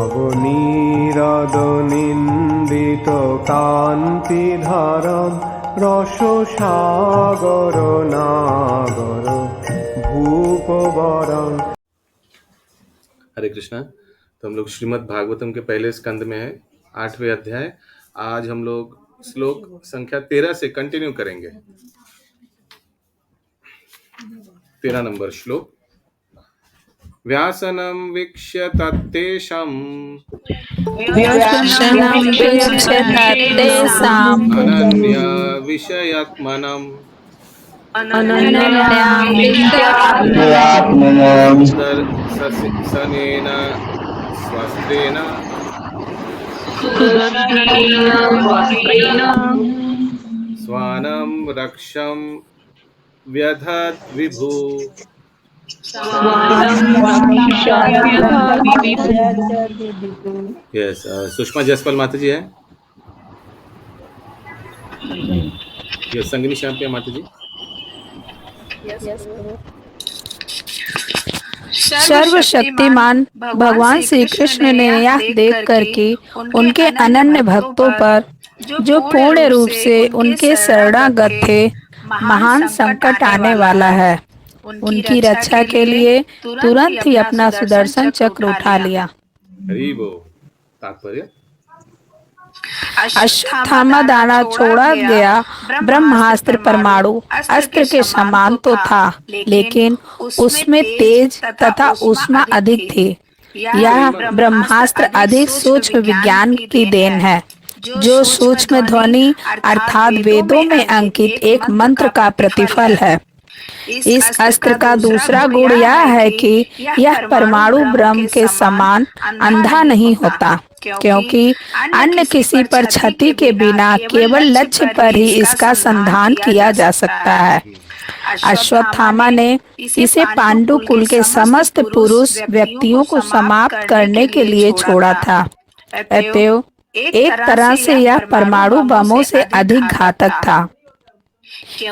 নবনীরদ কান্তিধারম রসসাগর নাগর भूपवरं। हरे कृष्णा। तो हम लोग श्रीमद् भागवतम के पहले स्कंद में है, 8वें अध्याय। आज हम लोग श्लोक संख्या 13 से कंटिन्यू करेंगे। 13 नंबर श्लोक। व्यासनं वीक्ष्य तत्तेषाम् अनन्य विषयात्मनम् सुदर्शनेन स्वस्त्रेण स्वानं रक्षं व्यधत् विभु। यस, सुषमा जसपाल माता जी है। यस, संगिनी श्याम प्रिया माता जी। सर्वशक्तिमान भगवान श्री कृष्ण ने यह देख कर कि उनके अनन्य भक्तों पर, जो पूर्ण रूप से उनके शरणागत थे, महान संकट आने वाला है, उनकी रक्षा के लिए तुरंत ही अपना सुदर्शन चक्र उठा लिया। तात्पर्य, अश्वत्थामा दाना छोड़ा गया ब्रह्मास्त्र परमाणु अस्त्र के समान तो था, लेकिन उसमें तेज तथा ऊष्मा अधिक थी। यह ब्रह्मास्त्र अधिक सूक्ष्म विज्ञान की देन है, जो सूक्ष्म ध्वनि अर्थात वेदों में अंकित एक मंत्र का प्रतिफल है। इस अस्त्र का दूसरा गुण यह है कि यह परमाणु ब्रह्म के समान अंधा नहीं होता, क्योंकि अन्य किसी पर क्षति के बिना केवल लक्ष्य पर ही इसका संधान किया जा सकता है। अश्वत्थामा ने इसे पांडु कुल के समस्त पुरुष व्यक्तियों को समाप्त करने के लिए छोड़ा था। अतएव एक तरह से यह परमाणु बमों से अधिक घातक था,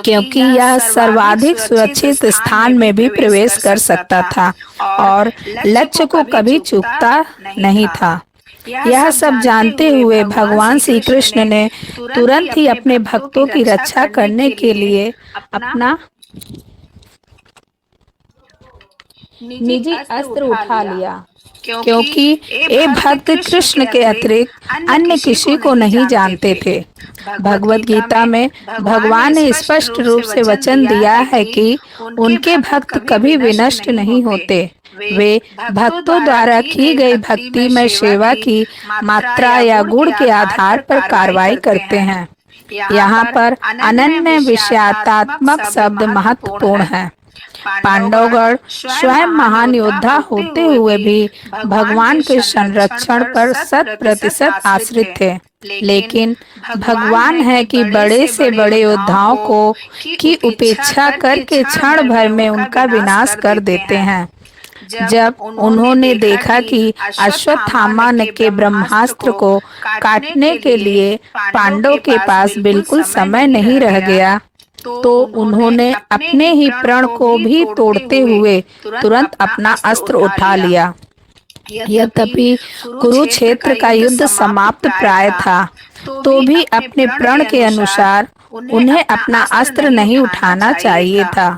क्योंकि यह सर्वाधिक सुरक्षित स्थान में भी प्रवेश कर सकता था और लक्ष्य को कभी चूकता नहीं था। यह सब जानते हुए भगवान श्री कृष्ण ने तुरंत ही अपने भक्तों की रक्षा करने के लिए अपना निजी अस्त्र उठा लिया, क्योंकि ये भक्त कृष्ण के अतिरिक्त अन्य किसी को नहीं जानते थे। भगवत गीता में भगवान ने स्पष्ट रूप से वचन दिया है कि उनके भक्त कभी विनष्ट नहीं होते। वे भक्तों द्वारा की गई भक्ति में सेवा की मात्रा या गुण के आधार पर कार्रवाई करते हैं। यहाँ पर अनन्य विषयात्मक शब्द महत्वपूर्ण है। पांडवगण स्वयं महान योद्धा होते हुए भी भगवान के संरक्षण पर 100% आश्रित थे, लेकिन भगवान है कि बड़े से बड़े योद्धाओं को की उपेक्षा करके क्षण भर में उनका विनाश कर देते हैं। जब उन्होंने देखा कि अश्वत्थामा के ब्रह्मास्त्र को काटने के लिए पांडवों के पास बिल्कुल समय नहीं रह गया, तो उन्होंने अपने ही प्रण को भी तोड़ते हुए तुरंत अपना अस्त्र उठा लिया। यद्यपि कुरुक्षेत्र का युद्ध समाप्त प्राय था, तो भी अपने प्रण के अनुसार उन्हें अपना अस्त्र नहीं उठाना चाहिए था,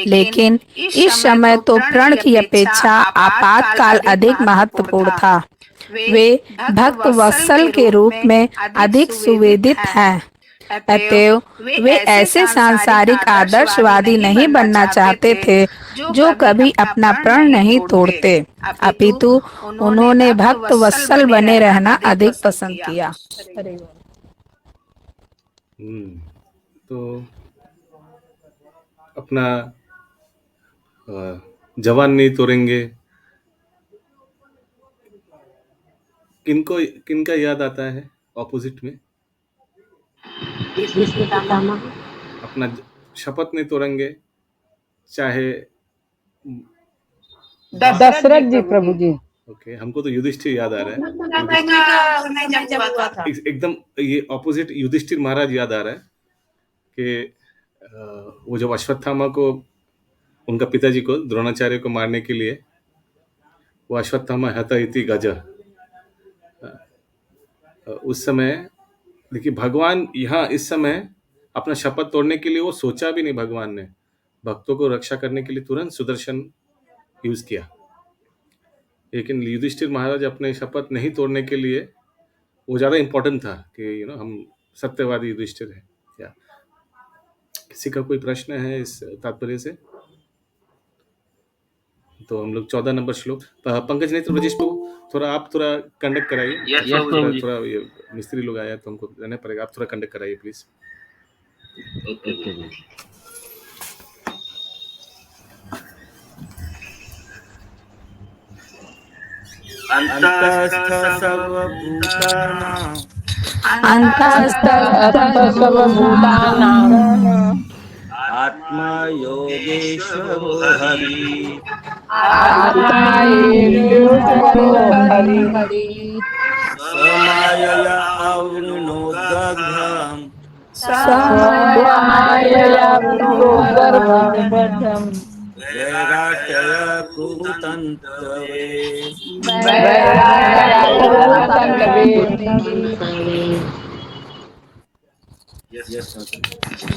लेकिन इस समय तो प्रण की अपेक्षा आपातकाल अधिक महत्वपूर्ण था। वे भक्त वत्सल के रूप में अधिक सुवेदित हैं। अतएव वे ऐसे सांसारिक आदर्शवादी नहीं बनना चाहते थे जो कभी अपना प्रण नहीं तोड़ते, अपितु उन्होंने भक्त वत्सल बने रहना अधिक पसंद किया। तो अपना जवान नहीं तोड़ेंगे। किनका याद आता है ऑपोजिट में? अपना शपथ नहीं तोड़ेंगे, चाहे दशरथ जी प्रभु जी। ओके, हमको तो युधिष्ठिर याद आ रहा है। एकदम ये ऑपोजिट युधिष्ठिर महाराज याद आ रहा है कि वो जब अश्वत्थामा को, उनका पिताजी को, द्रोणाचार्य को मारने के लिए वो अश्वत्थामा हत इति गज, उस समय देखिए भगवान यहाँ इस समय अपना शपथ तोड़ने के लिए वो सोचा भी नहीं, भगवान ने भक्तों को रक्षा करने के लिए तुरंत सुदर्शन यूज किया। लेकिन युधिष्ठिर महाराज अपने शपथ नहीं तोड़ने के लिए वो ज्यादा इंपॉर्टेंट था कि हम सत्यवादी युधिष्ठिर हैं। या किसी का कोई प्रश्न है इस तात्पर्य से? तो हम लोग 14 नंबर श्लोक पंकज नेत्र ब्रजेश प्रभु थोड़ा आप थोड़ा कंडक्ट कराइए। थोड़ा ये मिस्त्री लोग आया तो हमको रहना पड़ेगा, आप थोड़ा कंडक्ट कराइए प्लीज। अंतस्थ सर्वभूतानां सर्वभूतानां आत्मा योगेश्वरो हरि समायया अवृणोदग्धं वैराट्य कुरुतन्तवे।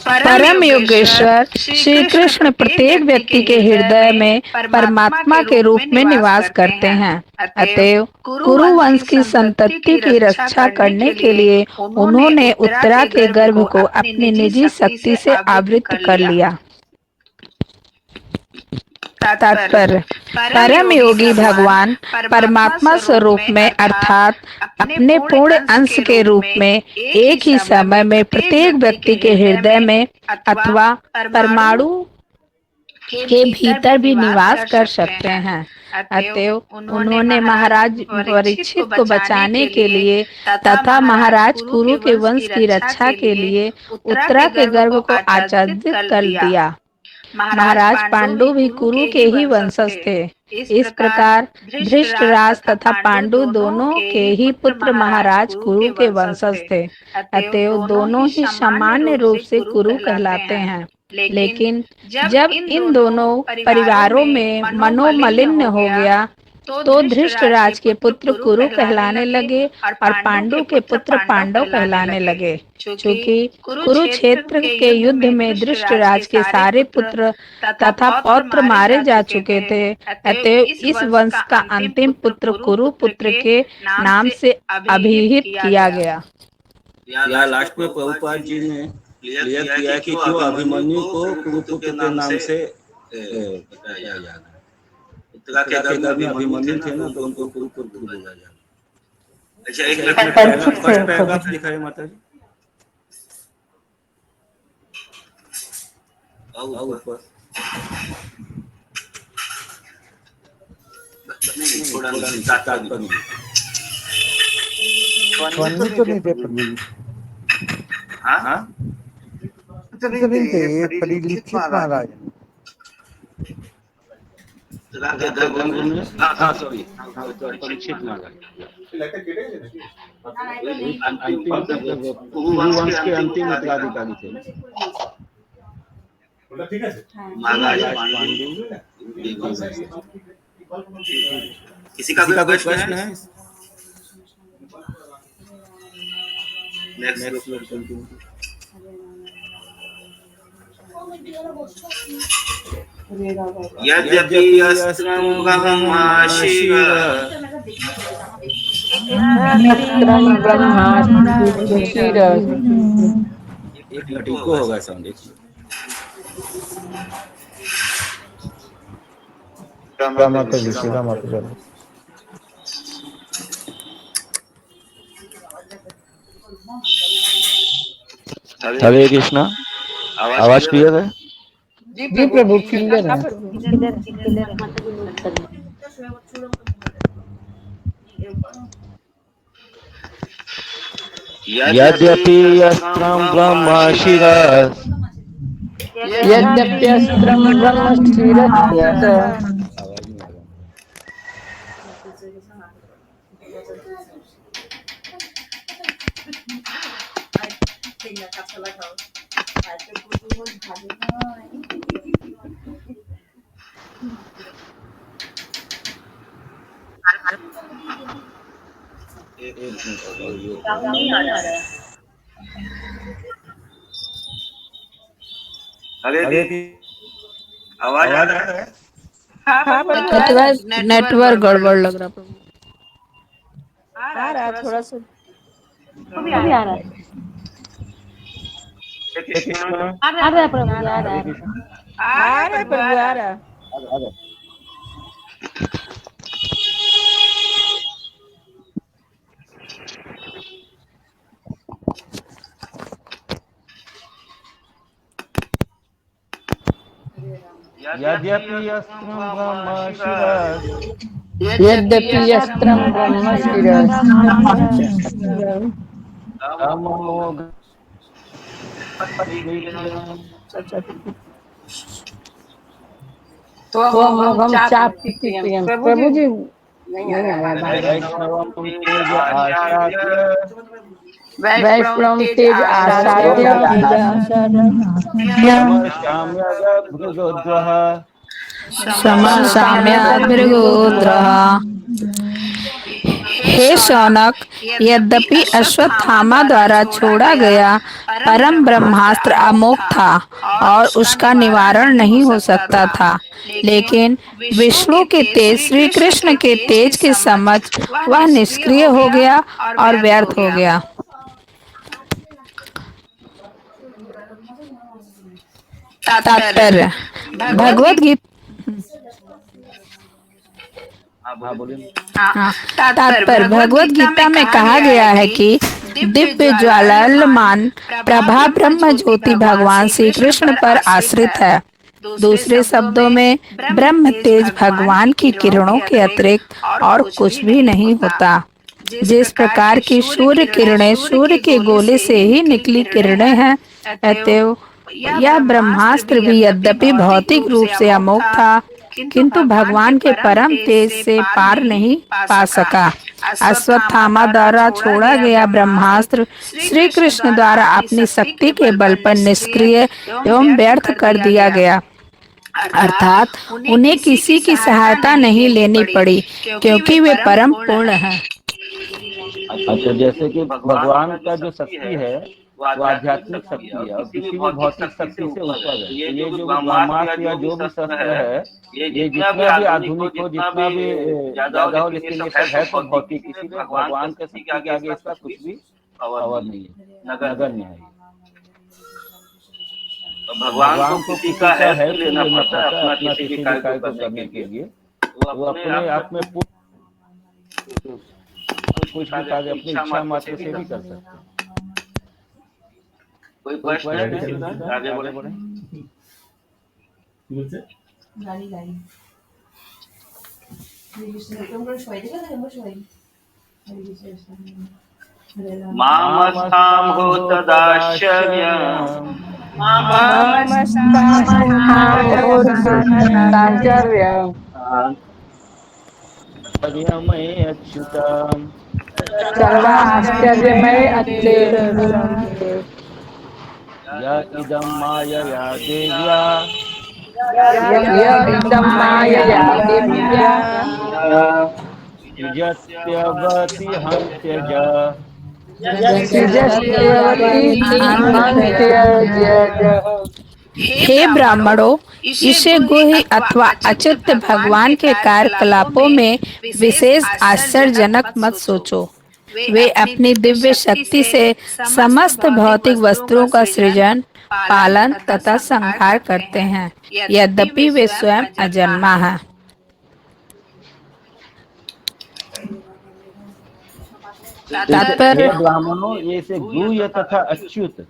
परम योगेश्वर श्री कृष्ण प्रत्येक व्यक्ति के हृदय में परमात्मा के रूप में निवास करते हैं। अतएव कुरु वंश की संतति की रक्षा करने के लिए उन्होंने उत्तरा के गर्भ को अपनी निजी शक्ति से आवृत कर लिया। तात्पर्य परम योगी भगवान परमात्मा स्वरूप में अर्थात अपने पूर्ण अंश के रूप में एक ही समय में प्रत्येक व्यक्ति के हृदय में अथवा परमाणु के भीतर भी निवास कर सकते हैं। अतएव उन्होंने महाराज परीक्षित को बचाने के लिए तथा महाराज कुरु के वंश की रक्षा के लिए उत्तरा के गर्भ को आच्छादित कर दिया। महाराज पांडु भी कुरु के ही वंशज थे। इस प्रकार धृतराष्ट्र तथा पांडु दोनों के ही पुत्र महाराज कुरु के वंशज थे। अतएव दोनों ही सामान्य रूप से कुरु कहलाते हैं। लेकिन जब इन दोनों परिवारों में मनोमालिन्य हो गया तो धृतराज के पुत्र कुरु कहलाने लगे और पांडु के पुत्र पांडव कहलाने लगे। चूंकि कुरुक्षेत्र के युद्ध में धृतराज के सारे पुत्र तथा पौत्र मारे जा चुके थे, अतएव इस वंश का अंतिम पुत्र कुरु पुत्र के नाम से अभिहित किया गया। या लास्ट में प्रभुपाद जी ने क्लियर किया कि क्यों अभिमन्यु को कुरुपुत्र के नाम से बताया जा रहा है। उत्तरा के गर्भ में अभिमन्यु थे ना, तो उनको कुरुपुत्र बोला जा रहा है। अच्छा, एक मिनट फर्स्ट पैराग्राफ लिखा है माता जी। ऊपर थोड़ा ध्वनि तो नहीं थे प्रभु जी। हाँ नहीं थे, ये परीक्षित महाराज। सॉरी परीक्षित महाराज कुरु वंश के अंतिम उत्तराधिकारी थे। महाराज पांडु। किसी का कोई प्रश्न है? नेक्स्ट यद्यपि अस्त्रं ब्रह्माशिव एक लटीको होगा समझे। हरे कृष्णा, आवाज क्लियर है? जी प्रभु क्लियर है। यद्यपि अस्त्रं ब्रह्मशिरः यद्यप्यस्त्रं ब्रह्मशिरस्य एक मिनट और ये आगे की आवाज आ रहा है। नेटवर्क गड़बड़ लग रहा प्रभु। आ रहा है थोड़ा सा। अभी आ रहा है। आ रहा है प्रभु, आ रहा है। आ रहा है प्रभु, आ रहा है। यद्यपि अस्त्रं ब्रह्मशिरः यद्यपि अस्त्रं ब्रह्मशिरः अमोघ त्वमोघं चाप्ति प्रियं। प्रभु जी नहीं आ रहा है। वैष्णवं तेज आसाद्य वैष्णवं तेज आसाद्य भृगोद्वः समसाम्याद्भृगोद्रः। हे शौनक, यद्यपि अश्वत्थामा द्वारा छोड़ा गया परम ब्रह्मास्त्र अमोघ था और उसका निवारण नहीं हो सकता था, लेकिन विष्णु के तेज श्री कृष्ण के तेज के समक्ष वह निष्क्रिय हो गया और व्यर्थ हो गया। तात्पर्य भगवद गीता तात्पर्य भगवद गीता में कहा गया है कि दिव्य ज्वालायमान प्रभा ब्रह्म ज्योति भगवान श्री कृष्ण पर आश्रित है। दूसरे शब्दों में ब्रह्म तेज भगवान की किरणों के अतिरिक्त और कुछ भी नहीं होता। जिस प्रकार की सूर्य किरणें सूर्य के गोले से ही निकली किरणें हैं, अतएव यह ब्रह्मास्त्र भी यद्यपि भौतिक रूप से अमोघ था, किंतु भगवान के परम तेज से पार नहीं पा सका। अश्वत्थामा द्वारा छोड़ा गया ब्रह्मास्त्र श्री कृष्ण द्वारा अपनी शक्ति के बल पर निष्क्रिय एवं व्यर्थ कर दिया गया, अर्थात उन्हें किसी की सहायता नहीं लेनी पड़ी, क्योंकि वे परम पूर्ण हैं। अच्छा, जैसे कि भगवान का जो शक्ति है वो आध्यात्मिक शक्ति है और किसी भी भौतिक शक्ति से ऊपर है। ये जो ब्रह्मास्त्र या जो भी शस्त्र है, ये जितना भी आधुनिक हो, जितना भी ज्यादा हो, लेकिन ये सब है तो भौतिक। इसीलिए भगवान के शक्ति के आगे इसका कुछ भी पावर नहीं है, नगण्य है। भगवान को किसी का हेल्प लेना पड़ता है अपना किसी भी कार्य को करने के लिए। वो अपने आप में कुछ भी कार्य अपनी इच्छा मात्र से भी कर सकते हैं। कोई प्रश्न है? आगे बढ़े। मामस्तां भूतदाश्चर्यम् आश्चर्यमय अच्युतम् सर्वाश्चर्यमय अच्युत य इदं मायया देव्या इदं मायया देव्या सृजत्यवति हन्त्यज हे ब्राह्मणों, इसे गुह्य अथवा अच्युत भगवान के कार्यकलापों में विशेष आश्चर्यजनक मत सोचो। वे अपनी दिव्य शक्ति से समस्त भौतिक वस्तुओं का सृजन, पालन तथा संहार करते हैं, यद्यपि वे स्वयं अजन्मा हैं। तात्पर्य ब्राह्मणों, ये से गुह्य तथा अच्युत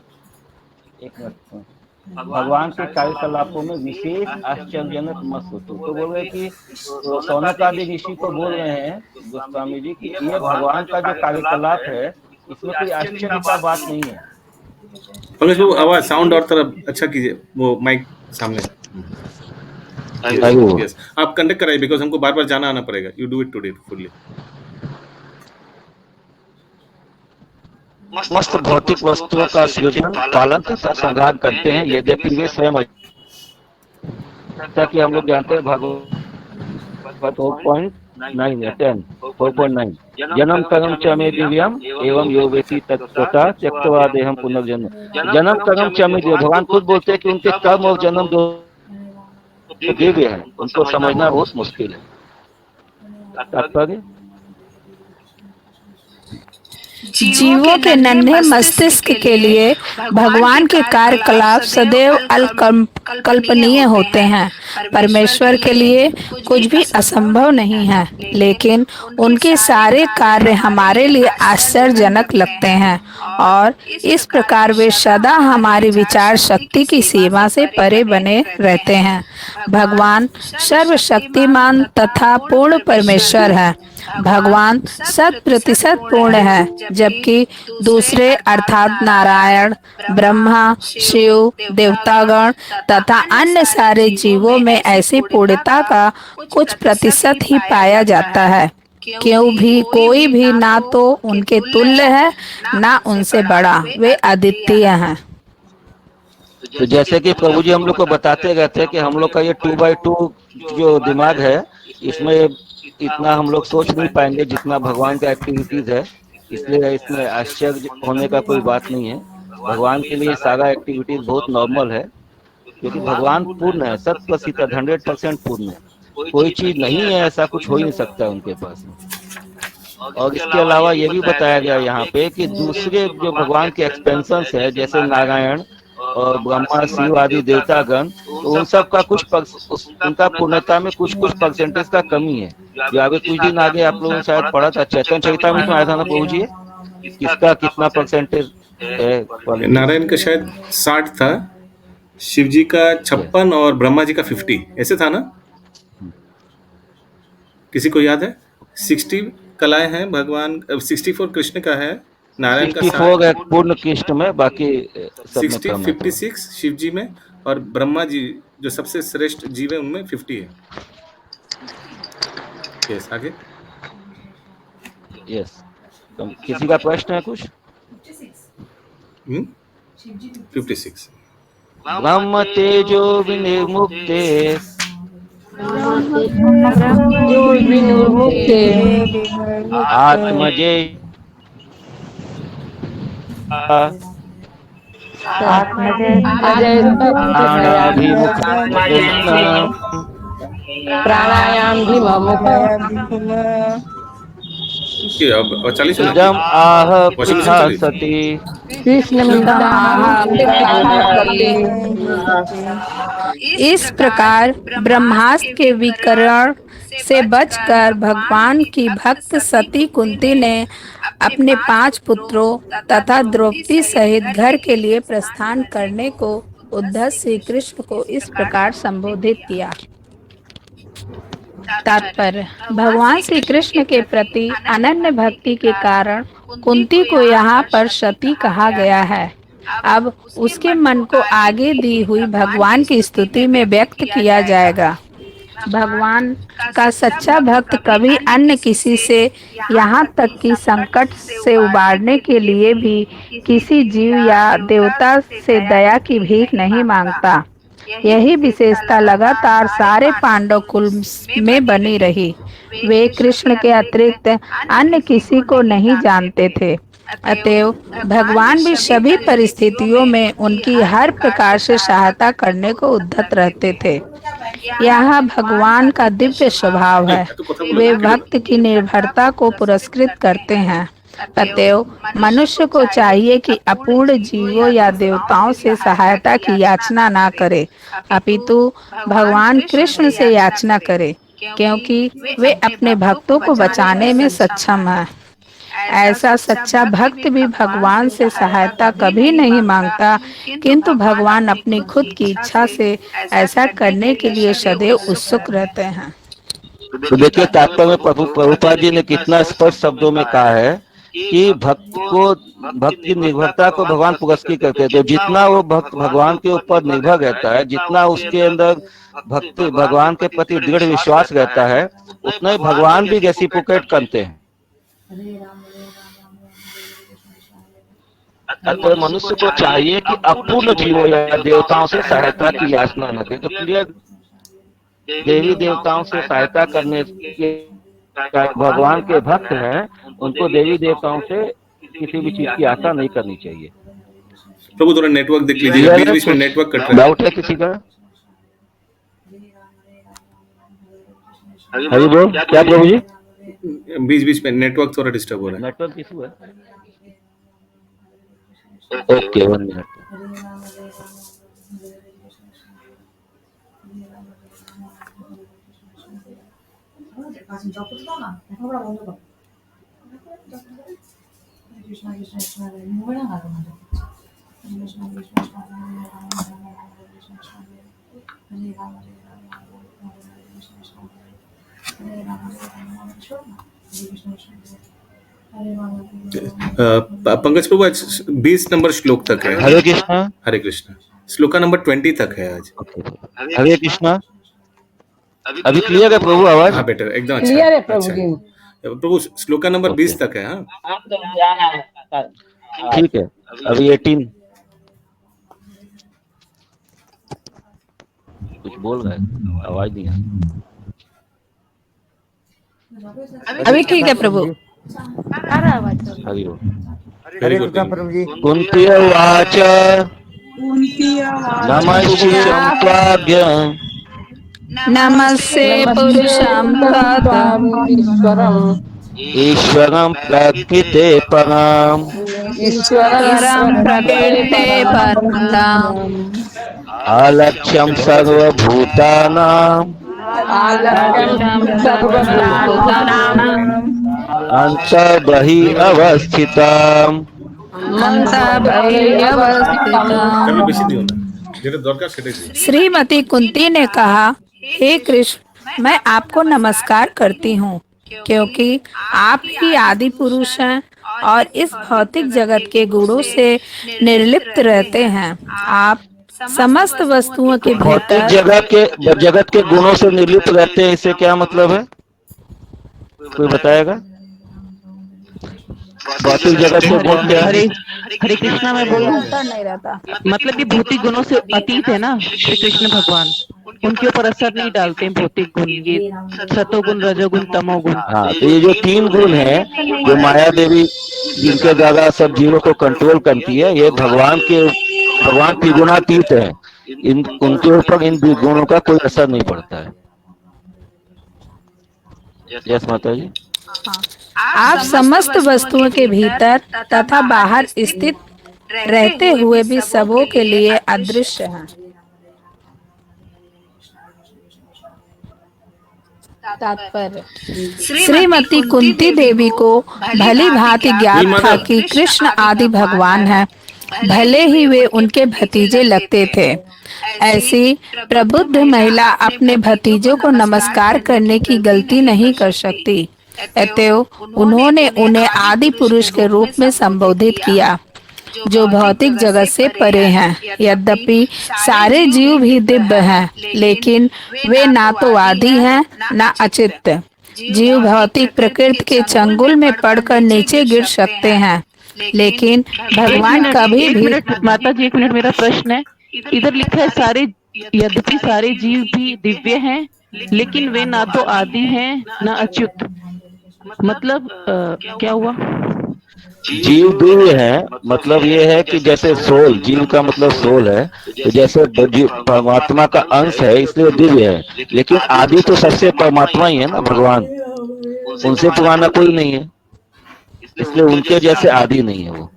एक मिनट भगवान के कार्यकलापों में विशेष आश्चर्यजनक मत सोचो। तो बोल रहे कि सौनक आदि ऋषि को बोल रहे हैं गोस्वामी जी कि ये भगवान का जो कार्यकलाप है इसमें कोई आश्चर्य का बात नहीं है। पंकज बाबू, आवाज साउंड और तरफ अच्छा कीजिए, वो माइक सामने। yes. आप कंडक्ट कराइए, बिकॉज हमको बार बार जाना आना पड़ेगा। You do it today fully. समस्त भौतिक वस्तुओं का सृजन, पालन तथा संहार करते हैं, यद्यपि वे स्वयं, जैसा कि हम लोग जानते हैं भगवत पॉइंट 9 10 4.9 जन्म कर्म च मे दिव्यम एवं यो वेति तत्त्वता त्यक्त्वा देहम पुनर्जन्म। जन्म कर्म च मे दिव्यम, भगवान खुद बोलते हैं कि उनके कर्म और जन्म दो दिव्य है, उनको समझना बहुत मुश्किल है। तात्पर्य जीवों के नन्हे मस्तिष्क के लिए भगवान के कार्यकलाप सदैव अकल्पनीय होते हैं। परमेश्वर के लिए कुछ भी असंभव नहीं है, लेकिन उनके सारे कार्य हमारे लिए आश्चर्यजनक लगते हैं और इस प्रकार वे सदा हमारी विचार शक्ति की सीमा से परे बने रहते हैं। भगवान सर्वशक्तिमान तथा पूर्ण परमेश्वर है। भगवान 100% पूर्ण है, जबकि दूसरे अर्थात नारायण, ब्रह्मा, शिव, देवतागण तथा अन्य सारे जीवों में ऐसी पूर्णता का कुछ प्रतिशत ही पाया जाता है। कोई भी ना तो उनके तुल्य है ना उनसे बड़ा, वे अद्वितीय हैं। तो जैसे कि प्रभु जी हम लोग को बताते रहते हैं कि हम लोग का ये 2x2 जो दिमाग है, इसमें इतना हम लोग सोच नहीं पाएंगे जितना भगवान का एक्टिविटीज है, इसलिए इसमें आश्चर्य होने का कोई बात नहीं है। भगवान के लिए सारा एक्टिविटीज बहुत नॉर्मल है, क्योंकि भगवान पूर्ण है, 100% पूर्ण है। कोई चीज नहीं है ऐसा कुछ हो ही नहीं सकता उनके पास। और इसके अलावा ये भी बताया गया यहाँ पे कि दूसरे जो भगवान के एक्सपेंशन है, जैसे नारायण और ब्रह्मा, शिव आदि देवतागण, तो उन सब का उनका पूर्णता में कुछ परसेंटेज का कमी है। जो आगे कुछ दिन आगे आप लोगों ने शायद पढ़ा था, चैतन्य चरितामृत में आया था ना प्रभु जी, किसका कितना परसेंटेज है? नारायण का शायद 60 था, शिव जी का 56 और ब्रह्मा जी का 50, ऐसे था ना? किसी को याद है? 60 कलाएं हैं भगवान, 64 कृष्ण का है, नारायण का 64 है पूर्ण कृष्ण में, बाकी 60, 56 शिव जी में, और ब्रह्मा जी जो सबसे श्रेष्ठ जीव है उनमें 50 है। यस, आगे। यस, तो किसी का प्रश्न है कुछ? 56 ब्रह्म तेजो विनिर्मुक्ते आत्मजे प्राणायाम भी अब 40 इदम आह पिता सती इस प्रकार ब्रह्मास्त्र के विकर्ण से बचकर भगवान की भक्त सती कुंती ने अपने 5 पुत्रों तथा द्रौपदी सहित घर के लिए प्रस्थान करने को उद्धव श्री कृष्ण को इस प्रकार संबोधित किया। तात्पर्य: भगवान श्री कृष्ण के प्रति अनन्य भक्ति के कारण कुंती को यहाँ पर सती कहा गया है। अब उसके मन को आगे दी हुई भगवान की स्तुति में व्यक्त किया जाएगा। भगवान का सच्चा भक्त कभी अन्य किसी से, यहाँ तक कि संकट से उबारने के लिए भी किसी जीव या देवता से दया की भीख नहीं मांगता। यही विशेषता लगातार सारे पांडव कुल में बनी रही। वे कृष्ण के अतिरिक्त अन्य किसी को नहीं जानते थे, अतएव भगवान भी सभी परिस्थितियों में उनकी हर प्रकार से सहायता करने को उद्यत रहते थे। यह भगवान का दिव्य स्वभाव है। वे भक्त की निर्भरता को पुरस्कृत करते हैं। अतएव मनुष्य को चाहिए कि अपूर्ण जीवों या देवताओं से सहायता की याचना ना करे, अपितु भगवान कृष्ण से याचना करे, क्योंकि वे अपने भक्तों को बचाने में सक्षम हैं। ऐसा सच्चा भक्त भी भगवान से सहायता कभी नहीं मांगता, किंतु भगवान अपनी खुद की इच्छा से ऐसा करने के लिए सदैव उत्सुक रहते हैं। तो देखिए, तात्पर्य में प्रभुपाद जी ने कितना स्पष्ट शब्दों में कहा है कि भक्त की निर्भरता को भगवान पुरस्कृत करते हैं। तो जितना वो भक्त भगवान के ऊपर निर्भर रहता है, जितना उसके अंदर भक्ति भगवान के प्रति दृढ़ विश्वास रहता है, उतना ही भगवान भी रेसिप्रोकेट करते हैं। तो मनुष्य को चाहिए कि अपूर्ण जीवों या देवताओं से सहायता की याचना न करे। तो क्लियर, देवी देवताओं से सहायता करने के भगवान के भक्त हैं, उनको देवी देवताओं से किसी भी चीज की आशा नहीं करनी चाहिए। प्रभु थोड़ा नेटवर्क देख लीजिए, बीच बीच में नेटवर्क कट रहा है। डाउट है किसी का? हरि बोल। क्या प्रभु जी? बीच बीच में नेटवर्क थोड़ा डिस्टर्ब हो रहा है। नेटवर्क इशू है। Okay, 1 minute. पंकज प्रभु आज 20 नंबर श्लोक तक है। हरे कृष्णा। हरे कृष्णा। श्लोका नंबर 20 तक है आज। हरे कृष्णा। अभी क्लियर है प्रभु आवाज? हाँ बेटर, एकदम अच्छा क्लियर है प्रभु जी। प्रभु श्लोका नंबर 20 तक है। हाँ ठीक है। अभी 18 कुछ बोल रहा है, आवाज नहीं है। अभी ठीक है प्रभु। हरि ओम। वेरी गुड प्रभु जी। कुंती उवाच नमस्ते त्वाभ्यं नमस्ते पुरुषं तत् ईश्वरं प्रकृते परम् ईश्वरं प्रकृते परम् अलक्ष्यं सर्वभूतानां अंतर्बहि अवस्थितम्। कभी बेसी नहीं होना, जेटा दरकार सेटाई दियो। श्रीमती कुंती ने कहा, हे कृष्ण, मैं आपको नमस्कार करती हूँ क्योंकि आप ही आदि पुरुष हैं और इस भौतिक जगत के गुणों से निर्लिप्त रहते हैं। आप समस्त वस्तुओं के भौतिक भीतर जगत के गुणों से निर्लिप्त रहते हैं, इससे क्या मतलब है? कोई बताएगा? भौतिक जगत के गुण क्या है? हरे कृष्णा में बोलूं, नहीं रहता। मतलब ये भौतिक गुणों से अतीत है ना श्री कृष्ण भगवान, उनके ऊपर असर नहीं डालते हैं भौतिक गुण, ये सतोगुण, रजोगुण, तमोगुण। हाँ, तो ये जो 3 गुण हैं जो माया देवी जिनके द्वारा सब जीवों को कंट्रोल करती है, ये भगवान त्रिगुणातीत है। उनके ऊपर इन गुणों का कोई असर नहीं पड़ता है। यस माता जी। आप समस्त वस्तुओं के भीतर तथा बाहर स्थित रहते हुए भी सबों के लिए अदृश्य हैं। तात्पर्य, श्रीमती कुंती देवी को भली भांति ज्ञात था कि कृष्ण आदि भगवान हैं, भले ही वे उनके भतीजे लगते थे। ऐसी प्रबुद्ध महिला अपने भतीजों को नमस्कार करने की गलती नहीं कर सकती, अतएव उन्होंने उन्हें आदि पुरुष के रूप में संबोधित किया जो भौतिक जगत से परे हैं। यद्यपि सारे जीव भी दिव्य हैं, लेकिन वे ना तो आदि हैं न अचित। जीव भौतिक प्रकृति के चंगुल में पड़कर नीचे गिर सकते हैं, लेकिन भगवान कभी भी। माता जी 1 मिनट, मेरा प्रश्न है, इधर लिखा है सारे, यद्यपि सारे जीव भी दिव्य हैं, लेकिन वे ना तो आदि हैं न अच्युत। मतलब क्या हुआ? जीव दिव्य है, मतलब ये है कि जैसे सोल, जीव का मतलब सोल है, तो जैसे परमात्मा का अंश है इसलिए दिव्य है, लेकिन आदि तो सबसे परमात्मा ही है ना, भगवान। उनसे पुराना कोई नहीं है, इसलिए उनके जैसे आदि नहीं है वो।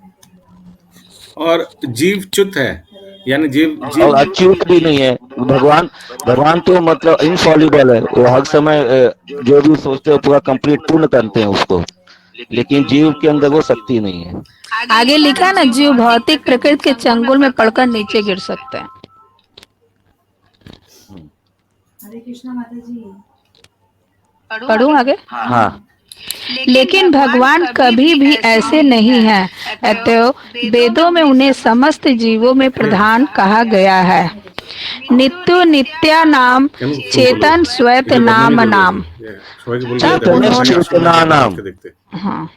और जीव च्युत है, यानी जीव और अच्युत भी नहीं है। भगवान तो मतलब इनफॉलिबल है, वो हर समय जो भी सोचते हैं पूरा कंप्लीट पूर्ण करते हैं उसको, लेकिन जीव के अंदर वो शक्ति नहीं है। आगे लिखा ना, जीव भौतिक प्रकृति के चंगुल में पड़कर नीचे गिर सकते हैं। हरे कृष्णा माता जी। पढ़ूं आगे? हाँ, लेकिन भगवान कभी भी ऐसे नहीं हैं, अतएव वेदों में उन्हें समस्त जीवों में प्रधान कहा गया है। नित्यो नित्या नाम चेतन श्वेत नाम नाम। हाँ,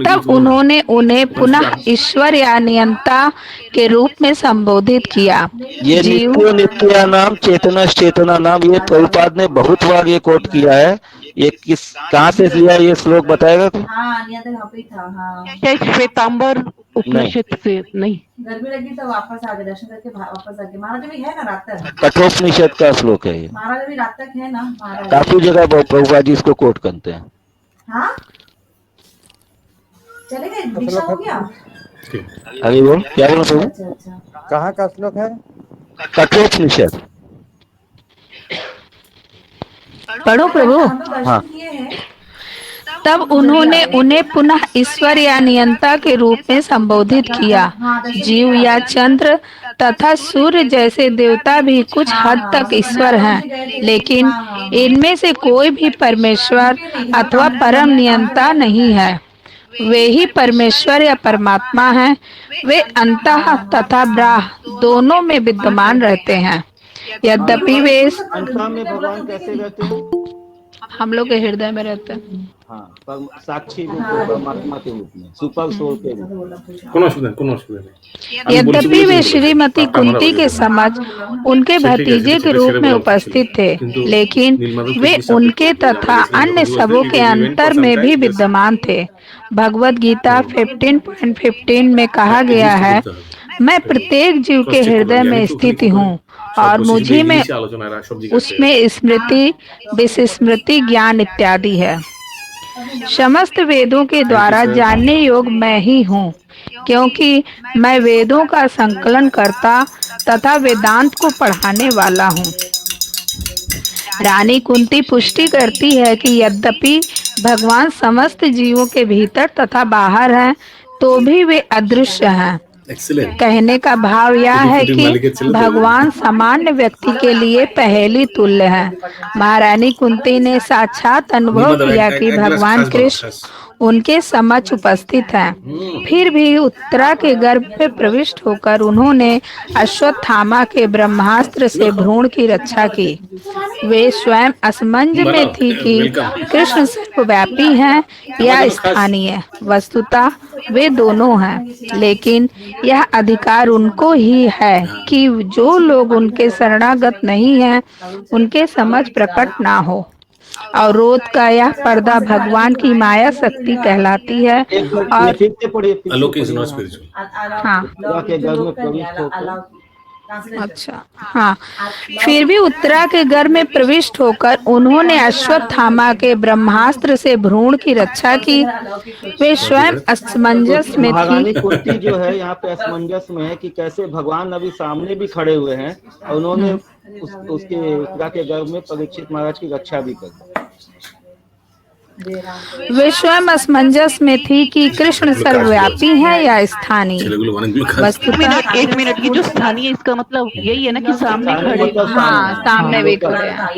तब उन्होंने उन्हें पुनः ईश्वर या नियंता के रूप में संबोधित किया। ये नित्यो नित्या नाम चेतना नाम, ये प्रभुपाद ने बहुत बार ये कोट किया है। ये किस कहाँ से लिया ये श्लोक बताएगा कोई? हाँ नियत यहाँ पे ही था। हाँ शायद श्वेतांबर उपनिषद से नहीं। गर्मी लगी तो वापस आ गए, दर्शन करके वापस आ गए। महाराज अभी है ना रात तक, कठोपनिषद का श्लोक है ये, महाराज अभी रात तक है ना महाराज। काफी जगह प्रभुपाद जी इसको कोट करते हैं। हाँ चलेगा, दीक्षा हो गया। अरे बोल क्या बोला प्रभु? अच्छा अच्छा कहाँ का श्लोक है? कठोपनिषद। पढ़ो प्रभु। हम लोग हाँ। दर्शन किए हैं। तब उन्होंने उन्हें पुनः ईश्वर या नियंता के रूप में संबोधित किया। जीव या चंद्र तथा सूर्य जैसे देवता भी कुछ हद तक ईश्वर हैं, लेकिन इनमें से कोई भी परमेश्वर अथवा परम नियंता नहीं है। वे ही परमेश्वर या परमात्मा हैं। वे अंतः तथा बाह्य दोनों में विद्यमान रहते हैं। यद्यपि वे अंतः में भगवान कैसे रहते हैं? हम लोग के हृदय में रहते हैं। हाँ, साक्षी रूप में, परमात्मा के रूप में, सुपर सोल के रूप में। কোনো অসুবিধা নেই। यद्यपि वे श्रीमती कुंती के समक्ष उनके भतीजे के रूप में उपस्थित थे, लेकिन वे उनके तथा अन्य सबों के अंतर में भी विद्यमान थे। भगवद गीता 15.15 में कहा गया है, मैं प्रत्येक जीव के हृदय में स्थित हूँ और मुझे में उसमें स्मृति, विस्मृति, ज्ञान इत्यादि है। समस्त वेदों के द्वारा जानने योग्य मैं ही हूँ, क्योंकि मैं वेदों का संकलन करता तथा वेदांत को पढ़ाने वाला हूँ। रानी कुंती पुष्टि करती है कि यद्यपि भगवान समस्त जीवों के भीतर तथा बाहर हैं, तो भी वे अदृश्य हैं। कहने का भाव यह है कि भगवान सामान्य व्यक्ति के लिए पहेली तुल्य है। महारानी कुंती ने साक्षात अनुभव किया कि भगवान कृष्ण उनके समक्ष उपस्थित हैं। फिर भी उत्तरा के गर्भ में प्रविष्ट होकर उन्होंने अश्वत्थामा के ब्रह्मास्त्र से भ्रूण की रक्षा की। वे स्वयं असमंज में थी कि कृष्ण सर्वव्यापी हैं या स्थानीय। वस्तुतः वे दोनों हैं, लेकिन यह अधिकार उनको ही है कि जो लोग उनके शरणागत नहीं हैं, उनके समझ प्रकट ना हो। अवरोध का यह पर्दा भगवान की माया शक्ति कहलाती है। और हाँ अच्छा हाँ, फिर भी उत्तरा के गर्भ में प्रविष्ट होकर उन्होंने अश्वत्थामा के ब्रह्मास्त्र से भ्रूण की रक्षा की। वे स्वयं असमंजस में थी। कुंती जो है यहाँ पे असमंजस में है कि कैसे भगवान अभी सामने भी खड़े हुए हैं और उन्होंने उसके उत्तरा के गर्भ में परीक्षित महाराज की रक्षा भी कर। वे स्वयं असमंजस में थी कि कृष्ण सर्वव्यापी है या स्थानीय। वस्तुतः 1 मिनट की जो स्थानीय, इसका मतलब यही है ना कि सामने खड़े। हाँ, सामने भी खड़े हैं।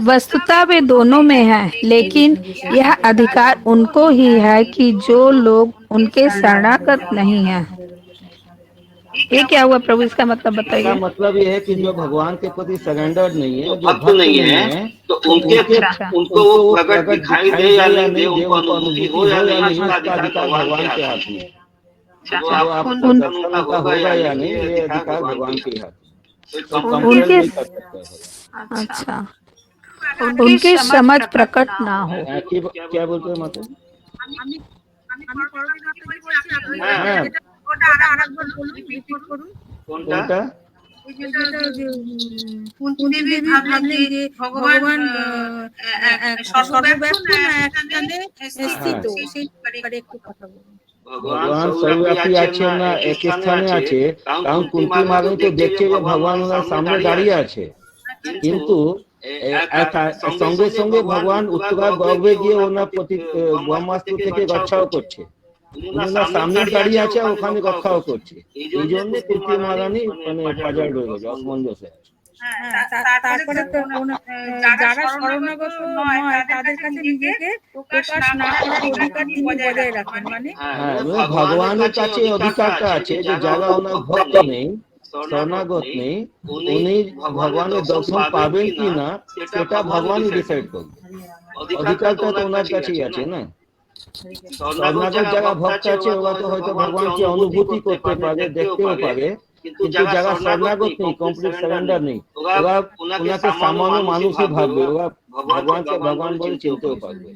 वस्तुतः वे दोनों में हैं, लेकिन यह अधिकार उनको ही है कि जो लोग उनके शरणागत नहीं हैं। ये क्या हुआ प्रभु, इसका मतलब बताइए। इसका मतलब ये है कि जो भगवान के प्रति सरेंडर नहीं है, जो भक्त नहीं है, तो उनको वो प्रकट दिखाई दे या नहीं दे, उनको अनुभूति हो या नहीं, इसका अधिकार भगवान के हाथ में। जो आप दर्शन का होगा या नहीं, ये अधिकार भगवान के हाथ में। उनके अच्छा, उनकी समझ प्रकट ना हो। क्या बोलते हैं मतलब? কোনটা? ভগবান সর্বব্যাপী না একখানে স্থিত, সেই ব্যাপারে একটু কথা বলুন। ভগবান সর্বব্যাপী আছে না এক স্থানে আছে, কারণ কুন্তি মাগনি তো দেখছে যে ভগবান ওনার সামনে দাঁড়িয়ে আছে, কিন্তু সঙ্গে সঙ্গে ভগবান উত্তরার গর্ভে গিয়ে ওনার প্রতি ব্রহ্মাস্ত্র থেকে রক্ষাও করছে। ওনার সামনে দাঁড়িয়ে আছে আর ওখানে রক্ষাও করছে। এই জন্য কুন্তি মহারানী মানে বাজার রয়ে গেছে, অসমঞ্জসে। তারপরে তো যারা শরণাগত নয় তাদের কাছে নিজেকে প্রকাশ না করার অধিকার তিনি বজায় রাখেন। মানে ভগবানের কাছে অধিকারটা আছে যে যারা ওনার ভক্ত নেই, শরণাগত নেই, উনি ভগবানের দর্শন পাবেন কি না সেটা ভগবানই ডিসাইড করবে। অধিকারটা তো ওনার কাছেই আছে না। শরণাগত যারা ভক্ত আছে ওরা তো হয়তো ভগবানকে অনুভূতি করতে পারে, দেখতেও পারে, কিন্তু যারা শরণাগত নেই, কমপ্লিট সারেন্ডার নেই, ওরা ওনাকে সামান্য মানুষই ভাববে, ওরা ভগবান বলে চিনতেও পারবে।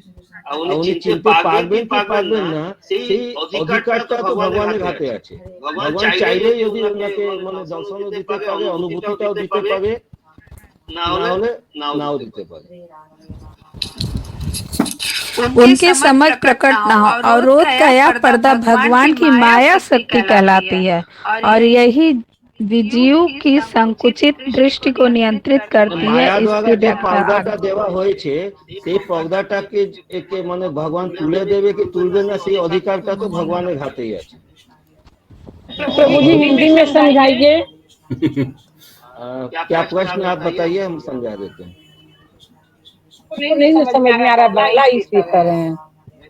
আর উনি চিনতে পারবেন কি পারবেন না, সেই অধিকারটা তো ভগবানের হাতে আছে। ভগবান চাইলেই যদি ওনাকে মানে দর্শনও দিতে পারে, অনুভূতিটাও দিতে পারে, না হলে নাও দিতে पारे। उनकी समझ प्रकट न हो। अवरोध का यह पर्दा भगवान की माया शक्ति कहलाती है और यही विजीव की संकुचित दृष्टि को नियंत्रित करती है। इसकी পর্দাটা দেওয়া হয়েছে, সেই পর্দাটাকে একে মানে ভগবান তুলে দেবে কি তুলবে না, সেই অধিকারটা তো ভগবানের হাতেই আছে। प्रभु जी हिंदी में समझाइए। क्या प्रश्न आप बताइए, हम समझा देते हैं। नहीं समझ में आ रहा, बांग्ला ही सीख रहे हैं।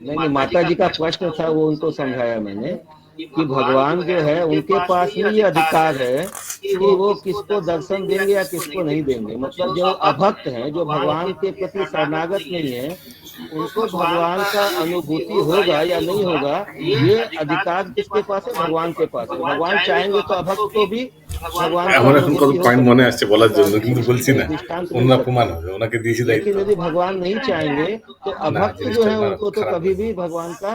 नहीं, माता जी का प्रश्न था, वो उनको समझाया मैंने कि भगवान जो है उनके पास में ये अधिकार है कि वो किसको दर्शन देंगे या किसको नहीं देंगे। मतलब जो अभक्त हैं, जो भगवान के प्रति शरणागत नहीं है, उनको भगवान का अनुभूति होगा या नहीं होगा, ये अधिकार किसके पास है? भगवान के पास है। भगवान चाहेंगे तो अभक्त को भी भगवान আমার এখন কত পয়েন্ট মনে আসছে বলার জন্য, কিন্তু বলছি না, অন্য অপমান হবে, ওনাকে দিয়েছি দায়িত্ব। लेकिन यदि भगवान नहीं चाहेंगे तो अभक्त जो है उनको तो कभी भी भगवान का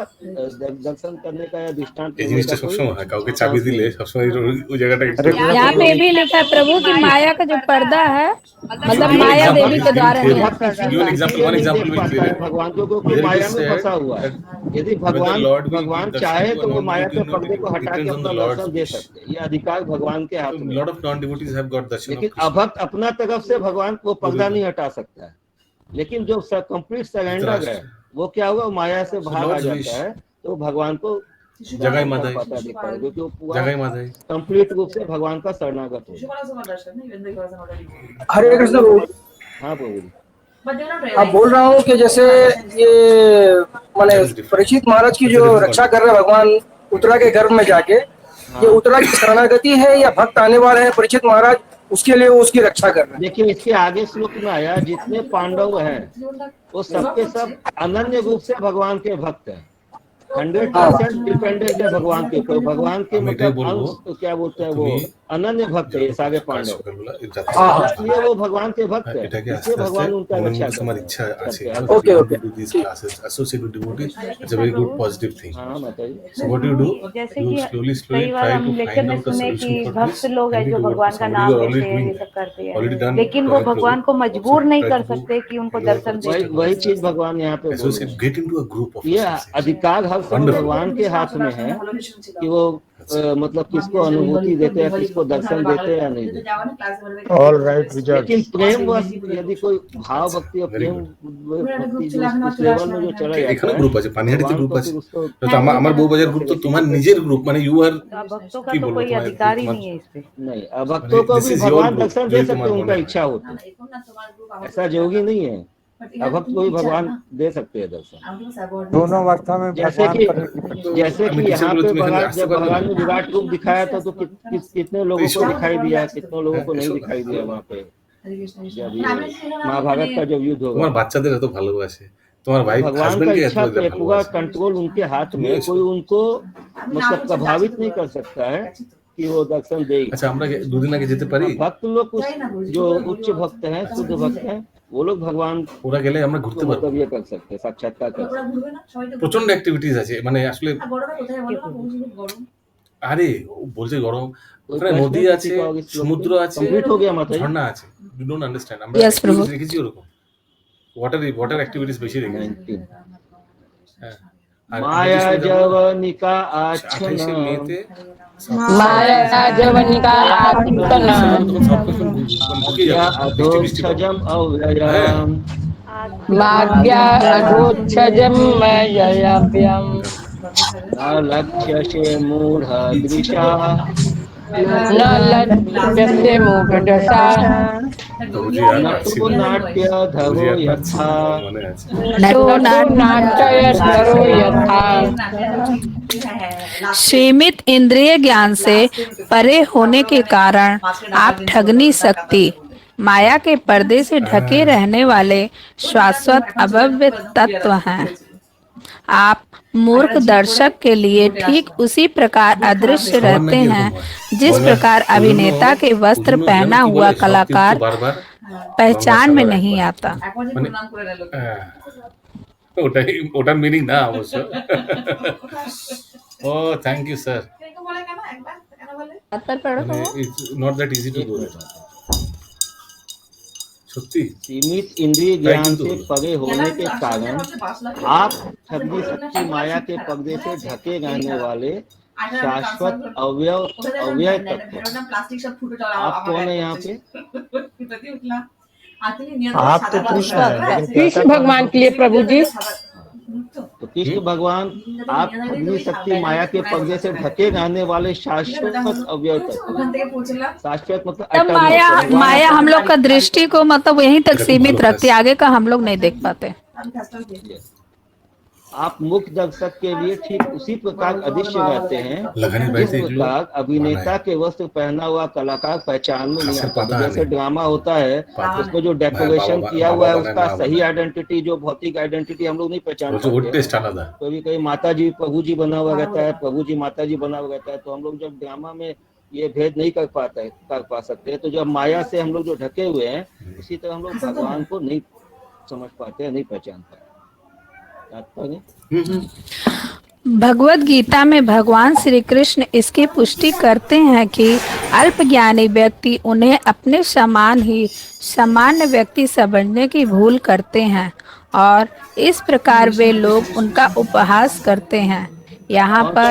दर्शन करने का या दृष्टांत এই জিনিসটা সবসময় হয়, কাউকে চাবি দিলে সবসময় ওই জায়গাটাকে यहाँ पे भी लिखा है प्रभु की माया का जो पर्दा है, मतलब माया देवी के द्वारा नियंत्रित कर रहा है। वन एग्जांपल भगवान को माया में फंसा हुआ है। यदि भगवान चाहे तो वो माया के पर्दे को हटा के अपना दर्शन दे सकते हैं, ये अधिकार भगवान के हाथ में। Lot of non devotees have got darshan. लेकिन अभक्त अपना तरफ से भगवान को पर्दा नहीं हटा सकता है। लेकिन जो कंप्लीट सरेंडर है, वो क्या होगा, माया से बाहर आ जाता है, तो भगवान को जगह माधाई, पता नहीं पड़ेगा, क्योंकि वो पूरा जगह माधाई कंप्लीट रूप से भगवान का शरणागत हो। हरे कृष्ण प्रभु। हाँ प्रभु जी, अब बोल रहा हूँ कि जैसे ये माने परीक्षित महाराज की जो रक्षा कर रहे भगवान उत्तरा के गर्भ में जाके, ये उत्तरा की शरणागति है या भक्त आने वाले हैं परीक्षित महाराज, उसके लिए वो उसकी रक्षा कर रहे हैं? देखिए इसके आगे श्लोक में आया, जितने पांडव हैं वो सबके सब अनन्य रूप से भगवान के भक्त हैं, 100% डिपेंडेंट है भगवान के ऊपर। भगवान के मतलब अंश तो क्या बोलते हैं, वो अनन्य भक्त है ये सारे पांडव, इसलिए वो भगवान के भक्त है, इसलिए भगवान उनका रक्षा करते हैं। इच्छा আছে। Okay okay, associate with devotee, it's a very good positive thing. हाँ बताइए। So what do you do? जैसे You कि slowly कई बार try हम to लेक्चर find में out a सुने solution कि for भक्त this. लोग हैं जो भगवान का नाम लेते हैं, ये सब करते हैं, लेकिन वो भगवान को मजबूर नहीं कर सकते कि उनको दर्शन दे। वही चीज भगवान यहाँ पे बोल रहे हैं। Get into a group of ये अधिकार हर समय भगवान के हाथ में है कि वो मतलब किसको अनुभूति देते हैं, किसको दर्शन देते हैं या नहीं देते। ऑल राइट विजय। लेकिन प्रेम बस यदि कोई भाव भक्ति और प्रेम भक्ति जो उस लेवल में जो चला এখানে जाता গ্রুপ আছে, পানিহাটিতে গ্রুপ আছে, তো আমার বউবাজার গ্রুপ তো তোমার নিজের গ্রুপ, মানে ইউ আর भक्तों का तो कोई अधिकार ही नहीं है इस पे। नहीं, भक्तों को भी भगवान दर्शन दे सकते हैं, उनका इच्छा होती है, ऐसा जरूरी नहीं है। अभक्त को भी भगवान दे सकते हैं दर्शन, दोनों अवस्था में। जैसे कि यहाँ पे जब भगवान ने विराट रूप दिखाया था तो कितने लोगों को दिखाई दिया, कितने लोगों को नहीं दिखाई दिया वहाँ पे, जब महाभारत का जब युद्ध होगा। তোমার বাচ্চাদের এত ভালোবাসে, তোমার वाइफ भगवान का हस्बैंड के इच्छा पे पूरा कंट्रोल उनके हाथ में, कोई उनको मतलब प्रभावित नहीं कर सकता है कि वो दर्शन देगी। আচ্ছা আমরা দুদিন আগে যেতে পারি? भक्त लोग जो उच्च भक्त हैं, शुद्ध भक्त हैं, वो लोग भगवान ওরা গেলে আমরা ঘুরতে পারবো, मतलब ये कर सकते हैं, साक्षात्कार कर सकते हैं। প্রচন্ড অ্যাক্টিভিটিস আছে, মানে আসলে আরে ও বলছে গরম, ওখানে নদী আছে, সমুদ্র আছে, कंप्लीट हो गया माता जी। ঝর্ণা আছে। ইউ ডোন্ট আন্ডারস্ট্যান্ড, আমরা Yes, প্রভু। দেখেছি ওরকম ওয়াটার অ্যাক্টিভিটিস বেশি দেখেছি। 19 হ্যাঁ, আর माया जवनिका 28 आच्छना মেতে माया जवनिका आच्छना या अधोक्षजम अव्ययम माज्ञा अधोक्षजम मयव्यम न लक्ष्यसे मूढ़ दृशा न लक्ष्यसे मूढ़दशा न तो नाट्य धरो यथा মনে আছে। नटो नाट्यधरो यथा। सीमित इंद्रिय ज्ञान से परे होने के कारण आप ठग नहीं सकती। माया के पर्दे से ढके रहने वाले शाश्वत अभव्य तत्व हैं। आप मूर्ख दर्शक के लिए ठीक उसी प्रकार अदृश्य रहते हैं जिस प्रकार अभिनेता के वस्त्र पहना हुआ कलाकार पहचान में नहीं आता। ওটার মিনিং না অবশ্য। ও thank you sir. Not that easy to do that. সত্যি सीमित इंद्रिय ज्ञान से परे होने के कारण आप ठगी शक्ति माया के पर्दे से ढके रहने वाले शाश्वत अव्यय तत्व। आप कौन है यहाँ पे? आप तो कृष्ण हैं, कृष्ण भगवान के लिए प्रभु जी। तो कृष्ण भगवान आप अग्नि शक्ति माया के पर्दे से ढके रहने वाले शाश्वत अव्यय तत्व। शाश्वत मतलब तब माया हम लोग का दृष्टि को मतलब यहीं तक सीमित रखती है, आगे का हम लोग नहीं देख पाते। आप मुख्य दर्शक के लिए ठीक उसी प्रकार अदृश्य रहते हैं जिस प्रकार अभिनेता के वस्त्र पहना हुआ कलाकार पहचान में नहीं आता। जैसे ड्रामा होता है उसमें जो डेकोरेशन किया हुआ है उसका सही आइडेंटिटी, जो भौतिक आइडेंटिटी हम लोग नहीं पहचान पाते। कभी कभी माता जी प्रभु जी बना हुआ रहता है, प्रभु जी माता जी बना हुआ रहता है, तो हम लोग जब ड्रामा में ये भेद नहीं कर पा सकते, तो जब माया से हम लोग जो ढके हुए हैं उसी तरह हम लोग भगवान को नहीं समझ पाते, नहीं पहचान पाते। भगवत गीता में भगवान श्री कृष्ण इसकी पुष्टि करते हैं कि अल्पज्ञानी व्यक्ति उन्हें अपने समान ही सामान्य व्यक्ति समझने की भूल करते हैं और इस प्रकार वे लोग उनका उपहास करते हैं। यहाँ पर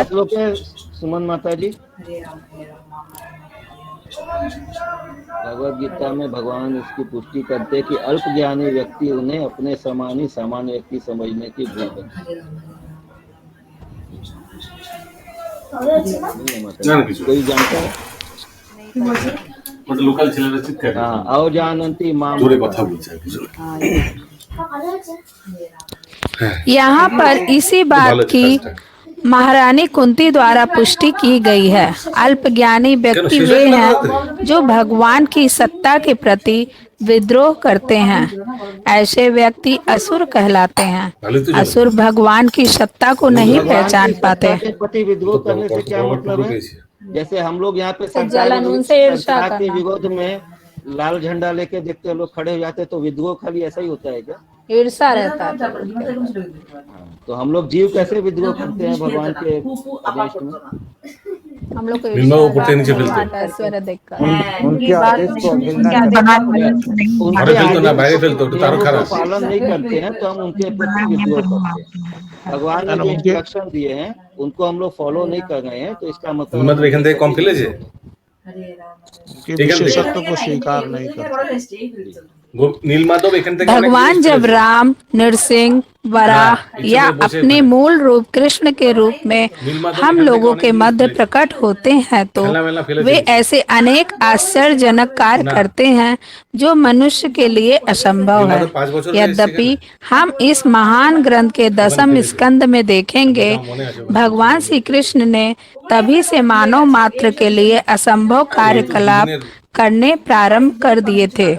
सुमन माता जी, भगवत गीता में भगवान इसकी पुष्टि करते हैं कि अल्पज्ञानी व्यक्ति उन्हें अपने समान ही सामान्य व्यक्ति समझने की भूल करते हैं। कोई जानता है? हाँ, अवजानन्ति माम। यहाँ पर इसी बात की महारानी कुंती द्वारा पुष्टि की गई है। अल्पज्ञानी व्यक्ति वे हैं जो भगवान की सत्ता के प्रति विद्रोह करते हैं। ऐसे व्यक्ति असुर कहलाते हैं। असुर भगवान की सत्ता को नहीं पहचान पाते। प्रति विद्रोह करने से क्या मतलब है? जैसे हम लोग यहाँ पे सरकार के विरोध में लाल झंडा लेके देखते हैं लोग खड़े हो जाते हैं, तो विद्रोह खाली ऐसा ही होता है क्या? ईर्षा रहता है। तो हम लोग जीव कैसे विद्रोह करते हैं भगवान के अगेंस्ट में? हम लोग पालन नहीं करते हैं तो हम उनके प्रति विद्रोह करते हैं। भगवान ने जो इंस्ट्रक्शन दिए हैं उनको हम लोग फॉलो नहीं कर रहे हैं, तो इसका मतलब सत्य को स्वीकार नहीं करते। भगवान जब राम, नरसिंह, वराह या अपने मूल रूप कृष्ण के रूप में हम लोगों के मध्य प्रकट होते हैं तो वे ऐसे अनेक आश्चर्यजनक कार्य करते हैं जो मनुष्य के लिए असंभव है। यद्यपि हम इस महान ग्रंथ के 10वें स्कंद में देखेंगे, भगवान श्री कृष्ण ने तभी से मानव मात्र के लिए असंभव कार्यकलाप करने प्रारंभ कर दिए थे।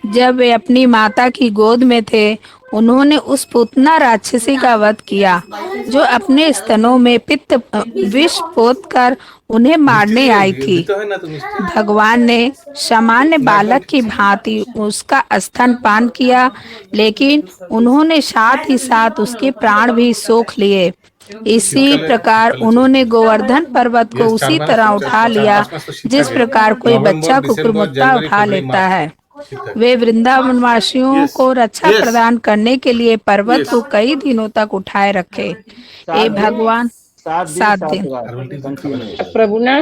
जब वे अपनी माता की गोद में थे, उन्होंने उस पूतना राक्षसी का वध किया जो अपने स्तनों में पित्त विष पोत कर उन्हें मारने आई थी। भगवान ने सामान्य बालक की भांति उसका स्तनपान किया, लेकिन उन्होंने साथ ही साथ उसके प्राण भी सोख लिए। इसी प्रकार उन्होंने गोवर्धन पर्वत को उसी तरह उठा लिया जिस प्रकार कोई बच्चा कुकुरमुत्ता उठा लेता है। वे वृंदावन वासियों को रक्षा प्रदान करने के लिए पर्वत को कई दिनों तक उठाए रखे। ये भगवान 7 दिन। प्रभु ना,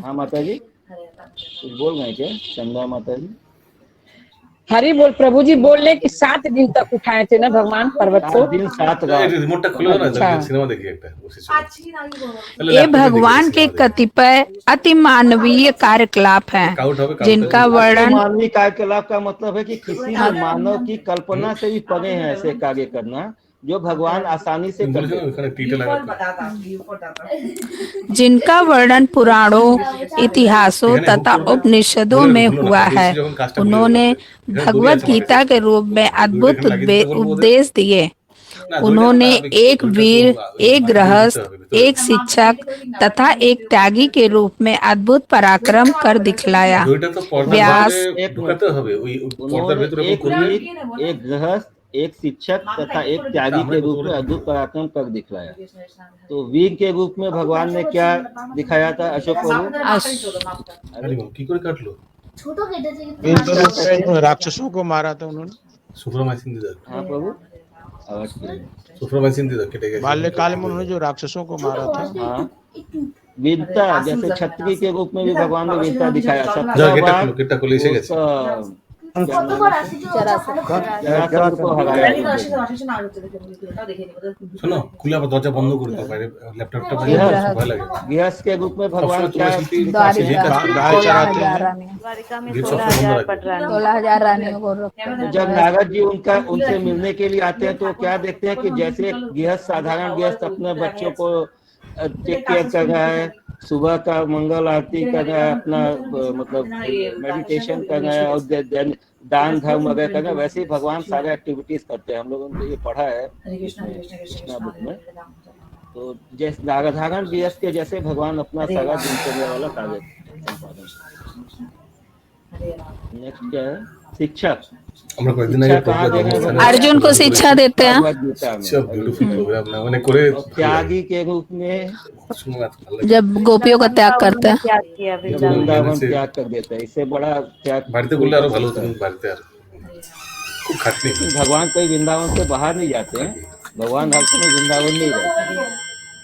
हाँ माता जी कुछ बोल रहे क्या? चंदा माता जी हरी बोल। प्रभु जी बोल रहे कि 7 दिन तक उठाए थे ना भगवान पर्वत को। ये भगवान के कतिपय अति मानवीय कार्यकलाप हैं जिनका वर्णन। मानवीय कार्यकलाप का मतलब है कि किसी भी मानव की कल्पना से भी परे है ऐसे कार्य करना जो भगवान आसानी से जिनका वर्णन पुराणों, इतिहासों तथा उपनिषदों में हुआ है। उन्होंने भगवत गीता के रूप में अद्भुत उपदेश दिए। उन्होंने एक वीर, एक गृहस्थ, एक शिक्षक तथा एक त्यागी के रूप में अद्भुत पराक्रम कर दिखलाया। व्यास उन्होंने एक वीर, एक गृहस्थ, एक शिक्षक तथा एक त्यागी के रूप में अद्भुत पराक्रम कर दिखलाया। तो वीर के रूप में भगवान ने क्या दिखाया था अशोक प्रभु? राक्षसों को मारा था उन्होंने। हाँ प्रभु, बाल्यकाल में उन्होंने जो राक्षसों को मारा था। हाँ, वीरता, जैसे क्षत्रिय के रूप में भी भगवान ने वीरता दिखाया। শোনো, খুলে আবার দরজা বন্ধ করে দাও, বাইরে ল্যাপটপটা বাইরে ভয় লাগে। गृहस्थ के रूप में भगवान क्या द्वारिका में 16,000 रानियों को तो जब नारद जी उनसे मिलने के लिए आते हैं तो क्या देखते हैं कि जैसे गृहस्थ, साधारण गृहस्थ अपने बच्चों को टेक केयर कर रहा है, सुबह का मंगल आरती कर रहा है, अपना मतलब मेडिटेशन कर रहा है और दान धर्म वगैरह कर रहा है, वैसे ही भगवान सारे एक्टिविटीज करते हैं। हम लोगों ने ये पढ़ा है कृष्णा बुक में। तो जैसे साधारण गृहस्थ के जैसे भगवान अपना सारा दिनचर्या वाला कार्य संपादन। नेक्स्ट क्या है? शिक्षक। अर्जुन को शिक्षा देते हैं। त्यागी के रूप में जब गोपियों का त्याग करते हैं, वृंदावन त्याग कर देते हैं। इससे बड़ा त्याग भगवान कोई वृंदावन से बाहर नहीं जाते हैं। भगवान हर समय वृंदावन नहीं रहते।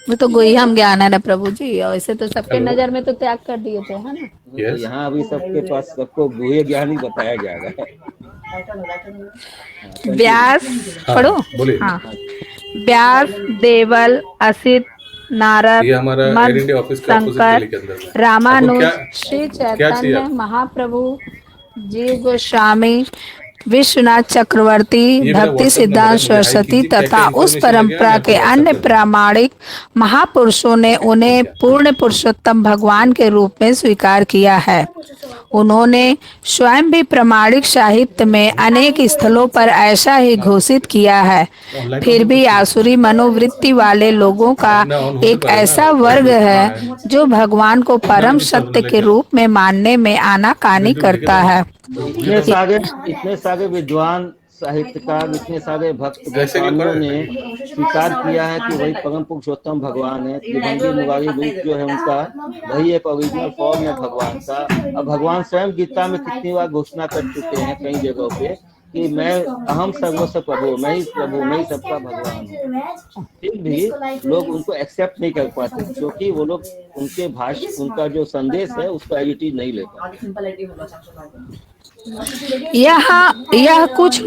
वो तो गुह्यम ज्ञान है ना प्रभु जी, और ऐसे तो सबके नजर में तो त्याग कर दिए थे, है ना। तो यहाँ अभी सबके पास सबको गुह्य ज्ञान ही बताया जाएगा। व्यास पढ़ो। हाँ, व्यास, देवल, असित, नारद, शंकर, रामानुज, श्री चैतन्य महाप्रभु, जीव गोस्वामी, विश्वनाथ चक्रवर्ती, भक्ति सिद्धांत सरस्वती तथा उस परंपरा के अन्य प्रामाणिक महापुरुषों ने उन्हें पूर्ण पुरुषोत्तम भगवान के रूप में स्वीकार किया है। उन्होंने स्वयं भी प्रामाणिक साहित्य में अनेक स्थलों पर ऐसा ही घोषित किया है। फिर भी आसुरी मनोवृत्ति वाले लोगों का एक ऐसा वर्ग है जो भगवान को परम सत्य के रूप में मानने में आनाकानी करता है। इतने सारे विद्वान, साहित्यकार, इतने सारे भक्त भगवानों ने स्वीकार किया है कि वही परम पुरुषोत्तम भगवान है। त्रिभंगी मुरारी रूप जो है उनका, वही एक ओरिजिनल फॉर्म है भगवान का। अब भगवान स्वयं गीता में कितनी बार घोषणा कर चुके हैं कई जगहों पे कि मैं अहम सर्वस्व प्रभु, मैं ही सबका भगवान हूँ। फिर भी लोग उनको एक्सेप्ट नहीं कर पाते क्योंकि वो लोग उनके भाषण, उनका जो संदेश है उसको एडिटिव नहीं ले पाते। यह कुछ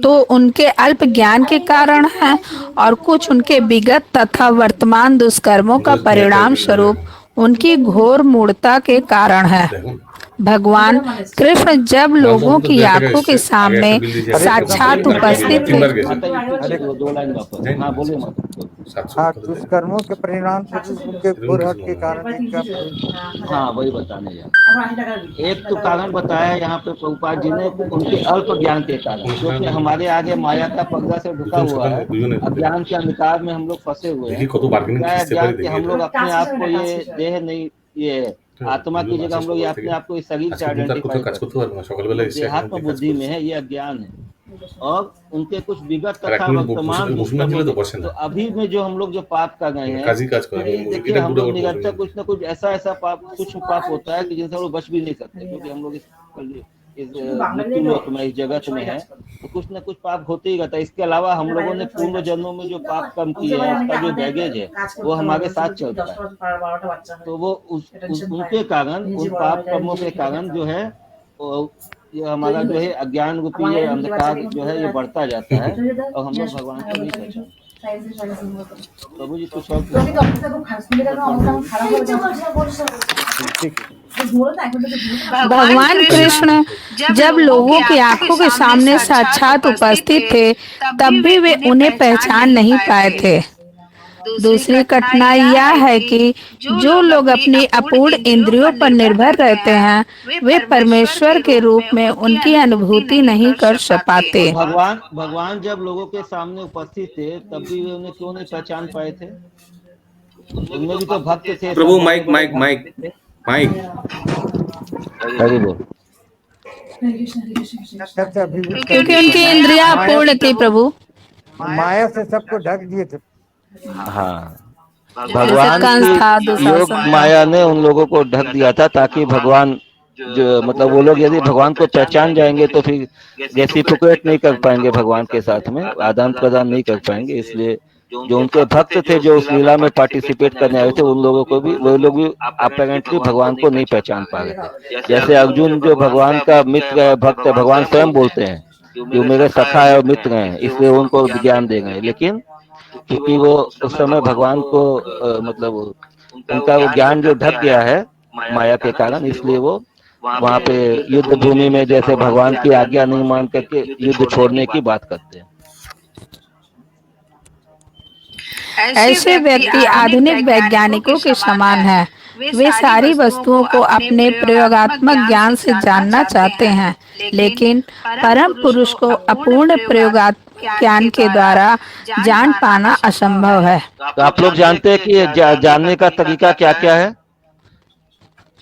तो उनके अल्प ज्ञान के कारण है और कुछ उनके विगत तथा वर्तमान दुष्कर्मों का परिणाम स्वरूप उनकी घोर मूढ़ता के कारण है। भगवान कृष्ण जब लोगों की आंखों के सामने साक्षात उपस्थित थे, दुष्कर्मों के परिणाम उनके घोर हट के कारण क्या? हाँ, वही बताने जा। एक तो कारण बताया यहाँ पे प्रभुपाद जी ने, उनके अल्प ज्ञान के कारण, क्योंकि हमारे आगे माया का पर्दा से ढुका हुआ है। अज्ञान के अंधकार में हम लोग फंसे हुए हैं। ज्ञान के हम लोग अपने आप को ये देह नहीं, ये आत्मा की जगह हम लोग अपने आप को इस शरीर से आइडेंटिफाई करते हैं। देहात्म बुद्धि में है, ये अज्ञान है। और उनके कुछ विगत तथा वर्तमान, तो अभी में जो हम लोग जो पाप कर रहे हैं, देखिए हम लोग निरंतर कुछ न कुछ ऐसा पाप, कुछ पाप होता है कि जिनसे हम लोग बच भी नहीं सकते, क्योंकि हम लोग इस मृत्यु लोक में, इस जगत में है, तो कुछ न कुछ पाप होते ही रहता है। इसके अलावा हम लोगों ने पूर्व जन्मों में जो पाप कर्म किए हैं, उसका जो बैगेज है वो हमारे साथ चलता है। तो वो उनके कारण, उन पाप कर्मों के कारण जो है ये हमारा जो है अज्ञान रूपी ये अंधकार जो है ये बढ़ता जाता है और हम लोग भगवान को नहीं पहचानते। प्रभु जी कुछ और भगवान कृष्ण जब लोगों की आंखों के सामने साक्षात उपस्थित थे, तब भी वे उन्हें पहचान नहीं पाए थे। दूसरी कठिनाई यह है कि जो लोग अपनी अपूर्ण इंद्रियों पर निर्भर रहते हैं वे परमेश्वर के रूप में उनकी अनुभूति नहीं कर पाते। भगवान जब लोगों के सामने उपस्थित थे तब भी वे उन्हें क्यों नहीं पहचान पाए थे? उनमें भी तो भक्त थे। प्रभु mike mike mike mike Hari बोल। क्योंकि उनकी इंद्रियां अपूर्ण थी प्रभु, माया से सबको ढक दिए थे। हाँ, भगवान की योग माया ने उन लोगों को ढक दिया था ताकि भगवान जो मतलब वो लोग यदि भगवान को पहचान जाएंगे तो फिर रेसिप्रोकेट नहीं कर पाएंगे, भगवान के साथ में आदान प्रदान नहीं कर पाएंगे। इसलिए जो उनके भक्त थे जो उस लीला में पार्टिसिपेट करने आए थे उन लोगों को भी वो लोग भी अपेरेंटली भगवान को नहीं पहचान पा रहे थे। जैसे अर्जुन जो भगवान का मित्र है, भक्त है, भगवान स्वयं बोलते हैं जो मेरे सखा है और मित्र हैं, इसलिए उनको ज्ञान दे गए। लेकिन क्योंकि वो उस समय भगवान को मतलब उनका वो ज्ञान जो ढक गया है माया के कारण, इसलिए वो वहाँ पे युद्ध भूमि में जैसे भगवान की आज्ञा नहीं मान करके युद्ध छोड़ने की बात करते हैं। ऐसे व्यक्ति आधुनिक वैज्ञानिकों के समान हैं। वे सारी वस्तुओं को अपने प्रयोगात्मक ज्ञान से जानना चाहते हैं, लेकिन परम पुरुष को अपूर्ण प्रयोगात्मक ज्ञान के द्वारा जान पाना असंभव है। तो आप लोग जानते हैं कि जानने का तरीका क्या क्या है?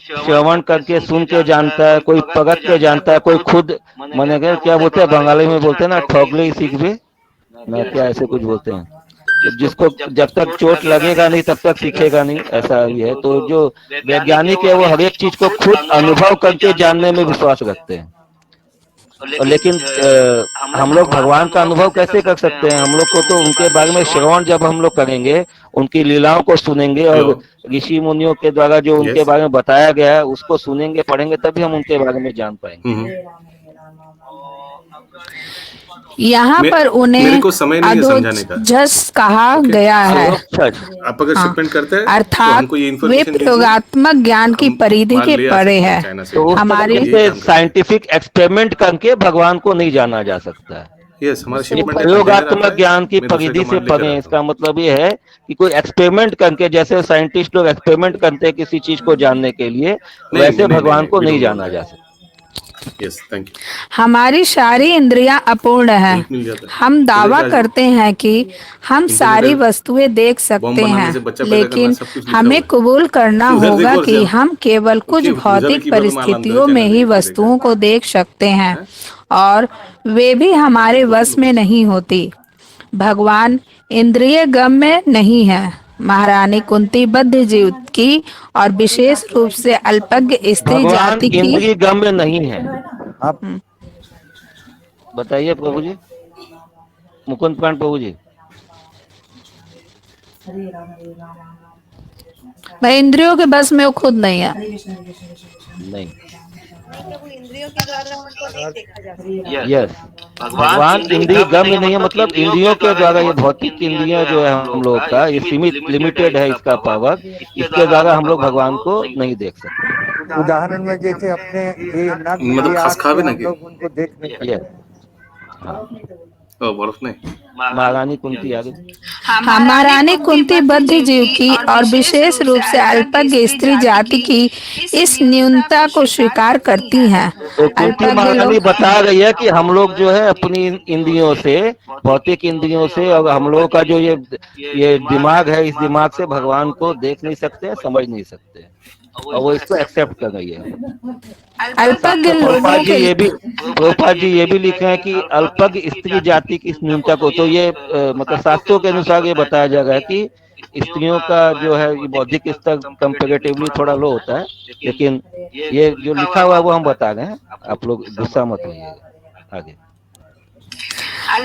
श्रवण करके सुन के जानता है, कोई पगत के जानता है, कोई खुद मने क्या बोलते हैं बंगाली में बोलते हैं ना, ठोगले सीख भी ना क्या ऐसे कुछ बोलते हैं। जिसको जब तक चोट लगेगा नहीं तब तक सीखेगा नहीं, ऐसा ही है। तो जो वैज्ञानिक है वो हर एक चीज को खुद अनुभव करके जानने में विश्वास रखते हैं। लेकिन हम लोग भगवान का अनुभव कैसे कर सकते हैं? हम लोग को तो उनके बारे में श्रवण जब हम लोग करेंगे, उनकी लीलाओं को सुनेंगे और ऋषि मुनियों के द्वारा जो उनके बारे में बताया गया है उसको सुनेंगे पढ़ेंगे, तभी हम उनके बारे में जान पाएंगे। यहाँ पर उन्हें अधोजस कहा गया है, आप अगर शिपमेंट करते हैं अर्थात वे प्रयोगात्मक ज्ञान की परिधि के परे है। तो हमारे साइंटिफिक एक्सपेरिमेंट करके भगवान को नहीं जाना जा सकता है। प्रयोगात्मक ज्ञान की परिधि से परे, इसका मतलब ये है कि कोई एक्सपेरिमेंट करके, जैसे साइंटिस्ट लोग एक्सपेरिमेंट करते हैं किसी चीज को जानने के लिए, वैसे भगवान को नहीं जाना जा सकता। Yes, thank you. हमारी सारी इंद्रियां अपूर्ण हैं। हम दावा करते हैं कि हम सारी वस्तुएं देख सकते हैं, लेकिन हमें कबूल करना होगा कि हम केवल कुछ भौतिक परिस्थितियों में ही वस्तुओं को देख सकते हैं और वे भी हमारे वश में नहीं होती। भगवान इंद्रिय गम्य नहीं है। महारानी कुंती बद्ध जीव की और विशेष रूप से अल्पज्ञ स्त्री जाति की इंद्रिय गम्य नहीं है। आप बताइए प्रभु जी, मुकुंद पांड प्रभु जी। मैं इंद्रियों के बस में वो खुद नहीं है। नहीं, इंद्रियों के द्वारा उनको नहीं देखा जा सकता। यस, भगवान इंद्रिय गम्य नहीं है, मतलब इंद्रियों के द्वारा ये भौतिक इंद्रियां जो है हम लोग का ये सीमित लिमिटेड है, इसका पावर, इसके द्वारा हम लोग भगवान को नहीं देख सकते। उदाहरण में जैसे अपने मतलब खास खा भी ना उनको देख नहीं बर्फ नहीं। महारानी कुंती आगे। महारानी कुंती बद्ध जीव की और विशेष रूप से अल्पज्ञ स्त्री जाति की इस न्यूनता को स्वीकार करती हैं। तो कुंती महारानी बता रही है कि हम लोग जो है अपनी इंद्रियों से, भौतिक इंद्रियों से, और हम लोगों का जो ये दिमाग है, इस दिमाग से भगवान को देख नहीं सकते, समझ नहीं सकते, और वो इसको एक्सेप्ट कर रही है। अल्पज्ञ प्रोपा जी ये भी लिखे हैं कि अल्पज्ञ स्त्री जाति की इस न्यूनता को, तो ये मतलब शास्त्रों के अनुसार ये बताया जा रहा है कि स्त्रियों का जो है ये बौद्धिक स्तर कंपैरेटिवली थोड़ा लो होता है, लेकिन ये जो लिखा हुआ है वो हम बता रहे हैं, आप लोग गुस्सा मत होइएगा। आगे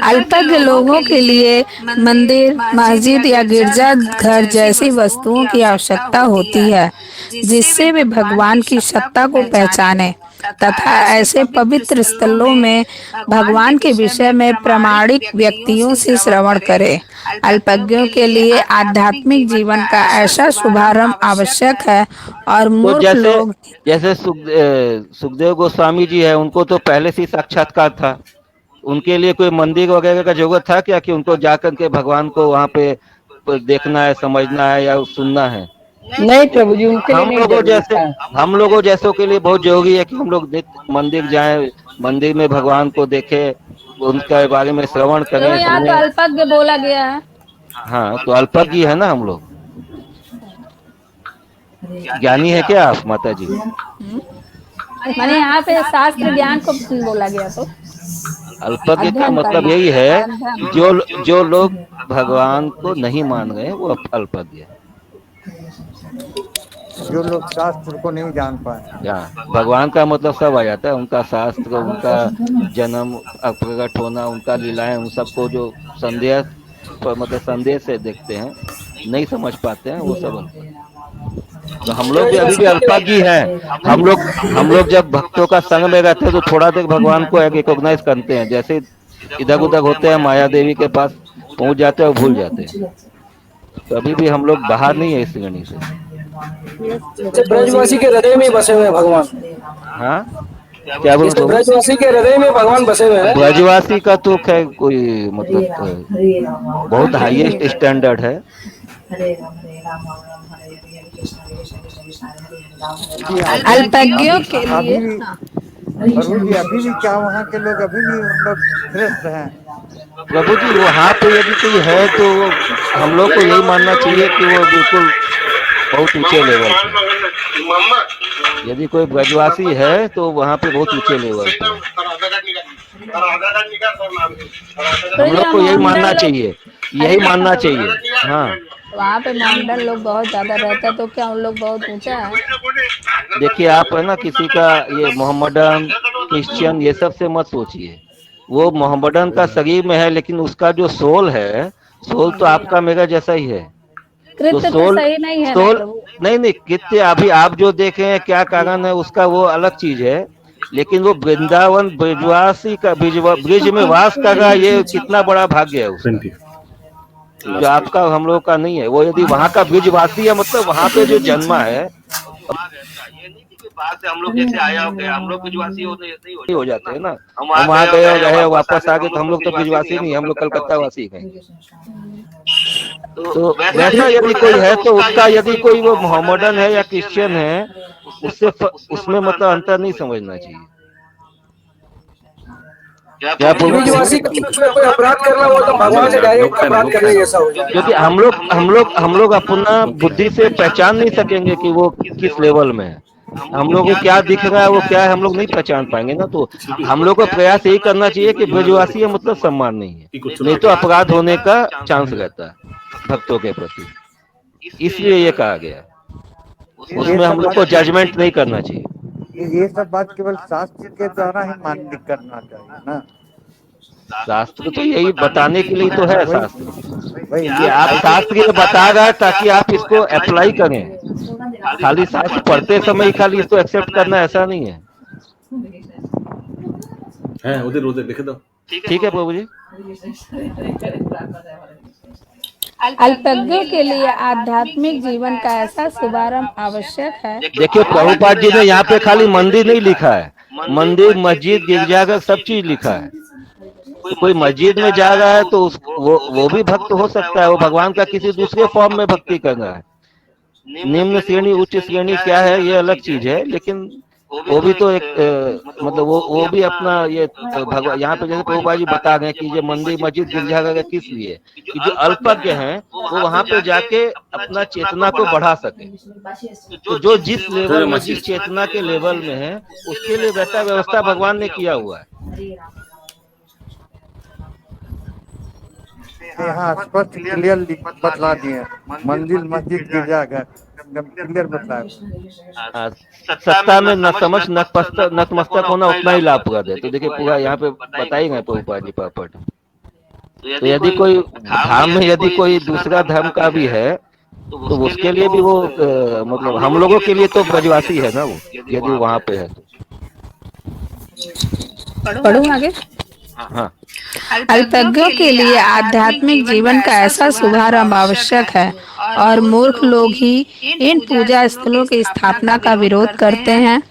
अल्पज्ञ लोगों के लिए मंदिर, मस्जिद या गिरजा घर जैसी वस्तुओं की आवश्यकता होती है जिससे वे भगवान की सत्ता को पहचाने तथा ऐसे पवित्र स्थलों में भगवान के विषय में प्रामाणिक व्यक्तियों से श्रवण करें। अल्पज्ञों के लिए आध्यात्मिक जीवन का ऐसा शुभारंभ आवश्यक है और मूर्ख लोग जैसे सुखदेव गोस्वामी जी है, उनको तो पहले से साक्षात्कार था, उनके लिए कोई मंदिर वगैरह का जरूरत था क्या कि उनको जाकर के भगवान को वहाँ पे देखना है, समझना है या सुनना है। नहीं प्रभु जी, उनके लिए नहीं जरूरी था। हम लोगों जैसों के लिए बहुत जरूरी है कि हम लोग मंदिर जाएं, मंदिर में भगवान को देखें, उनके बारे में श्रवण तो करें, यहाँ तो सुने। अल्पज्ञ बोला गया है। हाँ, तो अल्पज्ञ है ना हम लोग। ज्ञानी है क्या आप माता जी? माने यहाँ पे शास्त्र ज्ञान को बोला गया। तो अल्पज्ञ का मतलब यही है कि जो लोग भगवान को नहीं मान रहे वो अल्पज्ञ है। जो लोग शास्त्र को नहीं जान पाए। भगवान का मतलब सब आ जाता है, उनका शास्त्र, उनका जन्म, प्रकट होना, उनका लीलाएं, उन सबको जो संदेह मतलब संदेह से देखते हैं, नहीं समझ पाते हैं, वो सब। तो हम लोग भी अभी भी अल्पज्ञ हैं। हम लोग जब भक्तों का संग में रहते हैं तो थोड़ा देर भगवान को रिकॉग्नाइज करते हैं, जैसे इधर उधर होते हैं माया देवी के पास पहुंच जाते हैं और भूल जाते हैं। तो अभी भी हम लोग बाहर नहीं है इस श्रेणी से। ब्रजवासी के हृदय में बसे हुए हैं भगवान। हाँ, क्या बोल रहे हो? ब्रजवासी के हृदय में भगवान बसे हुए हैं। ब्रजवासी का तो खैर कोई मतलब बहुत हाईएस्ट स्टैंडर्ड है। अल्पज्ञों के लिए प्रभु जी अभी भी क्या वहाँ के लोग अभी भी मतलब श्रेष्ठ हैं? प्रभु जी वहाँ पे यदि कोई है तो हम लोग को यही मानना चाहिए कि वो बिल्कुल बहुत ऊंचे लेवल पे। यदि कोई ब्रजवासी है तो वहाँ पे बहुत ऊंचे लेवल पे। हम लोग को यही मानना चाहिए, यही मानना चाहिए। हाँ, वहाँ पे मंडल लोग बहुत ज्यादा रहता है, तो क्या उन लोग बहुत ऊंचा है? देखिए आप है ना, किसी का ये मोहम्मदन, क्रिश्चियन, ये सब से मत सोचिए। वो मोहम्मदन का शरीर में है, लेकिन उसका जो सोल है, सोल तो आपका मेरा जैसा ही है। तो सोल सही नहीं है। सोल नहीं कृत्य अभी आप जो देखे हैं क्या कारण है उसका, वो अलग चीज है। लेकिन वो वृंदावन ब्रजवासी का ब्रिज में वास कर रहा, ये कितना बड़ा भाग्य है उसका, जो आपका हम लोग का नहीं है। वो यदि वहाँ का ब्रिजवासी है, मतलब वहाँ पे जो जन्मा है, ये नहीं कि बाहर से हम लोग जैसे आया हो गया, हम लोग ब्रिजवासी नहीं हो जाते हैं ना। हम वहाँ गए वापस आ गए तो हम लोग तो ब्रिजवासी नहीं, हम लोग कलकत्ता वासी हैं। तो वैसा यदि कोई है तो उसका, यदि कोई वो मोहम्मदन है या क्रिश्चियन है, उसमें मतलब अंतर नहीं समझना चाहिए। क्या ब्रजवासी कोई अपराध करना हो तो भगवान से डायरेक्ट अपराध करने जैसा हो जाए। क्योंकि हम लोग अपना बुद्धि से पहचान नहीं सकेंगे कि वो किस लेवल में है। हम लोग को क्या दिख रहा है, वो क्या है, हम लोग नहीं पहचान पाएंगे ना। तो हम लोग को प्रयास यही करना चाहिए कि ब्रजवासी है मतलब सम्मान नहीं है, नहीं तो अपराध होने का चांस रहता है भक्तों के प्रति। इसलिए ये कहा गया, उसमें हम लोग को जजमेंट नहीं करना चाहिए। ये सब बात केवल शास्त्र के द्वारा ही मान्य करना चाहिए ना। शास्त्र तो यही बताने के लिए तो है। शास्त्र ये आप शास्त्र के लिए बता रहा है ताकि आप इसको अप्लाई करें। खाली शास्त्र पढ़ते समय खाली इसको एक्सेप्ट करना ऐसा नहीं है। उधर लिख दो। ठीक है प्रभु जी। अल्पज्ञों के लिए आध्यात्मिक जीवन का ऐसा शुभारंभ आवश्यक है। देखिए प्रभुपाद जी ने यहाँ पे खाली मंदिर नहीं लिखा है, मंदिर, मस्जिद, गिरजाघर सब चीज लिखा है। कोई मस्जिद में जा रहा है तो वो भी भक्त हो सकता है, वो भगवान का किसी दूसरे फॉर्म में भक्ति कर रहा है। निम्न श्रेणी उच्च श्रेणी क्या है ये अलग चीज है, लेकिन वो भी तो एक मतलब वो भी अपना ये भगवान यहाँ पे जैसे प्रभुपाद जी बता रहे हैं कि ये मंदिर, मस्जिद, गिरजाघर किस लिए, कि जो अल्पज्ञ हैं वो वहाँ पे जाके अपना चेतना को बढ़ा सके। तो जो जिस लेवल में, जिस चेतना के लेवल में है, उसके लिए वैसा व्यवस्था भगवान ने किया हुआ है। यहाँ स्पष्ट क्लियर बतला दिए, मंदिर, मस्जिद, गिरजाघर क्लियर बतलाया। सत्ता में न समझ नतमस्तक होना उतना ही लाभप्रद है। तो देखिए पूरा यहाँ पे बताई गए प्रभुपाद जी पापड़। तो यदि कोई धाम में यदि कोई दूसरा धर्म का भी है तो उसके लिए भी वो मतलब हम लोगों के लिए तो ब्रजवासी है ना वो, यदि वहाँ पे है तो। पढ़ूं आगे। हाँ, अल्पज्ञों के लिए आध्यात्मिक जीवन का ऐसा शुभारंभ आवश्यक है और मूर्ख लोग ही इन पूजा स्थलों की स्थापना का विरोध करते हैं,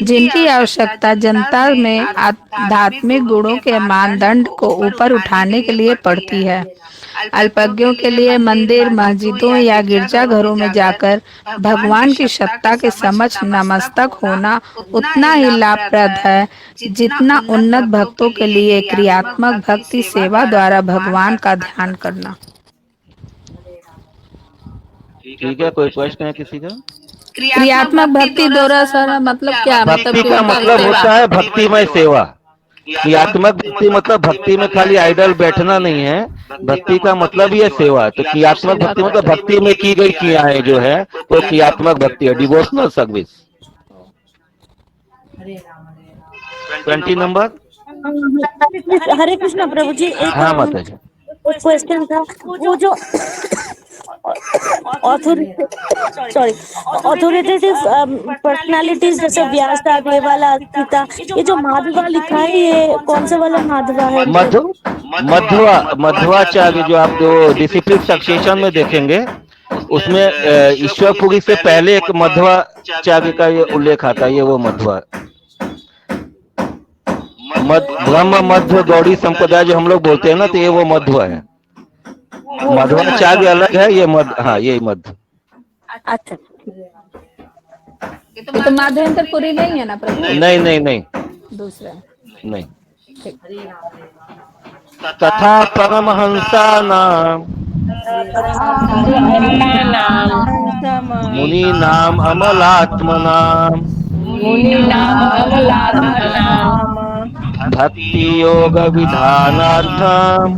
जिनकी आवश्यकता जनता में आध्यात्मिक गुणों के मानदंड को ऊपर उठाने के लिए पड़ती है। अल्पज्ञों के लिए मंदिर, मस्जिदों या गिरजाघरों में जाकर भगवान की सत्ता के समक्ष नतमस्तक होना उतना ही लाभप्रद है जितना उन्नत भक्तों के लिए क्रियात्मक भक्ति सेवा द्वारा भगवान का ध्यान करना। ठीक है, कोई प्रश्न है किसी का? क्रियात्मक भक्ति द्वारा सर मतलब क्या? भक्ति का मतलब होता है भक्तिमय सेवा। क्रियात्मक भक्ति मतलब भक्ति में खाली आइडल बैठना नहीं है, भक्ति का मतलब ही है सेवा। तो क्रियात्मक भक्ति मतलब भक्ति में की गई क्रियाएं जो है वो क्रियात्मक भक्ति है, डिवोशनल सर्विस। 20 नंबर। हरे कृष्णा प्रभु जी, हाँ माता जी, एक क्वेश्चन था। वो जो ऑथोरिटेटिव पर्सनालिटीज जैसे व्यास, देवाला, सीता, ये जो माधवा लिखा है ये कौन सा वाला माधवा है? मध्वाचार्य जो आप जो डिसिप्लिन सक्सेशन में देखेंगे उसमें ईश्वरपुरी से पहले एक मध्वाचार्य का ये उल्लेख आता है, ये वो मध्वा ब्रह्म मध्व गौड़ी संप्रदाय जो हम लोग बोलते हैं ना, तो ये वो मध्व है। मध्वाचार्य अलग है, ये मध्व, हाँ ये मध्व। अच्छा, ये तो माधवेंद्रपुरी नहीं है ना प्रभु? नहीं दूसरा नहीं। तथा परमहंसा नाम मुनि नाम अमलात्मनाम भक्ति योग विधानार्थम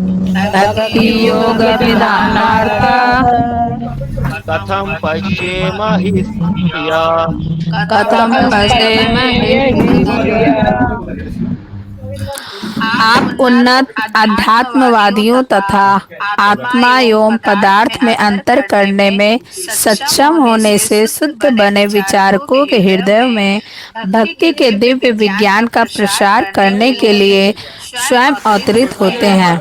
कथम पश्येम हि स्त्रिया आप उन्नत आध्यात्मवादियों तथा आत्मा एवं पदार्थ में अंतर करने में सक्षम होने से शुद्ध बने विचारकों के हृदय में भक्ति के दिव्य विज्ञान का प्रसार करने के लिए स्वयं अवतरित होते हैं।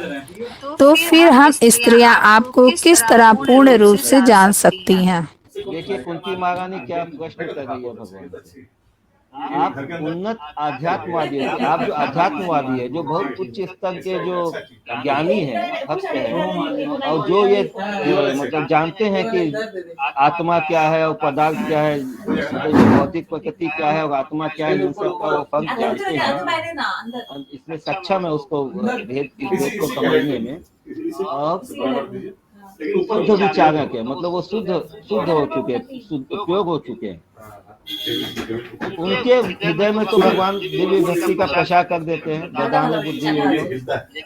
तो फिर हम स्त्रियां आपको किस तरह पूर्ण रूप से जान सकती हैं? देखिए कुंती महारानी क्या प्रश्न कर रही है भगवान से। आप उन्नत आध्यात्मवादी है, आप जो आध्यात्मवादी है, जो बहुत उच्च स्तर के जो ज्ञानी है, भक्त है, और जो ये मतलब जानते हैं कि आत्मा क्या है और पदार्थ क्या है, मतलब भौतिक प्रकृति क्या है और आत्मा क्या है, इन सब का वो फर्क जानते हैं, इसमें सक्षम है उसको भेद को समझने में। और शुद्ध विचारक है, मतलब वो शुद्ध हो चुके हैं, शुद्ध उपयोग हो चुके हैं। उनके हृदय में तो भगवान दिव्य भक्ति का प्रसार कर देते हैं, वेदांत बुद्धि योग,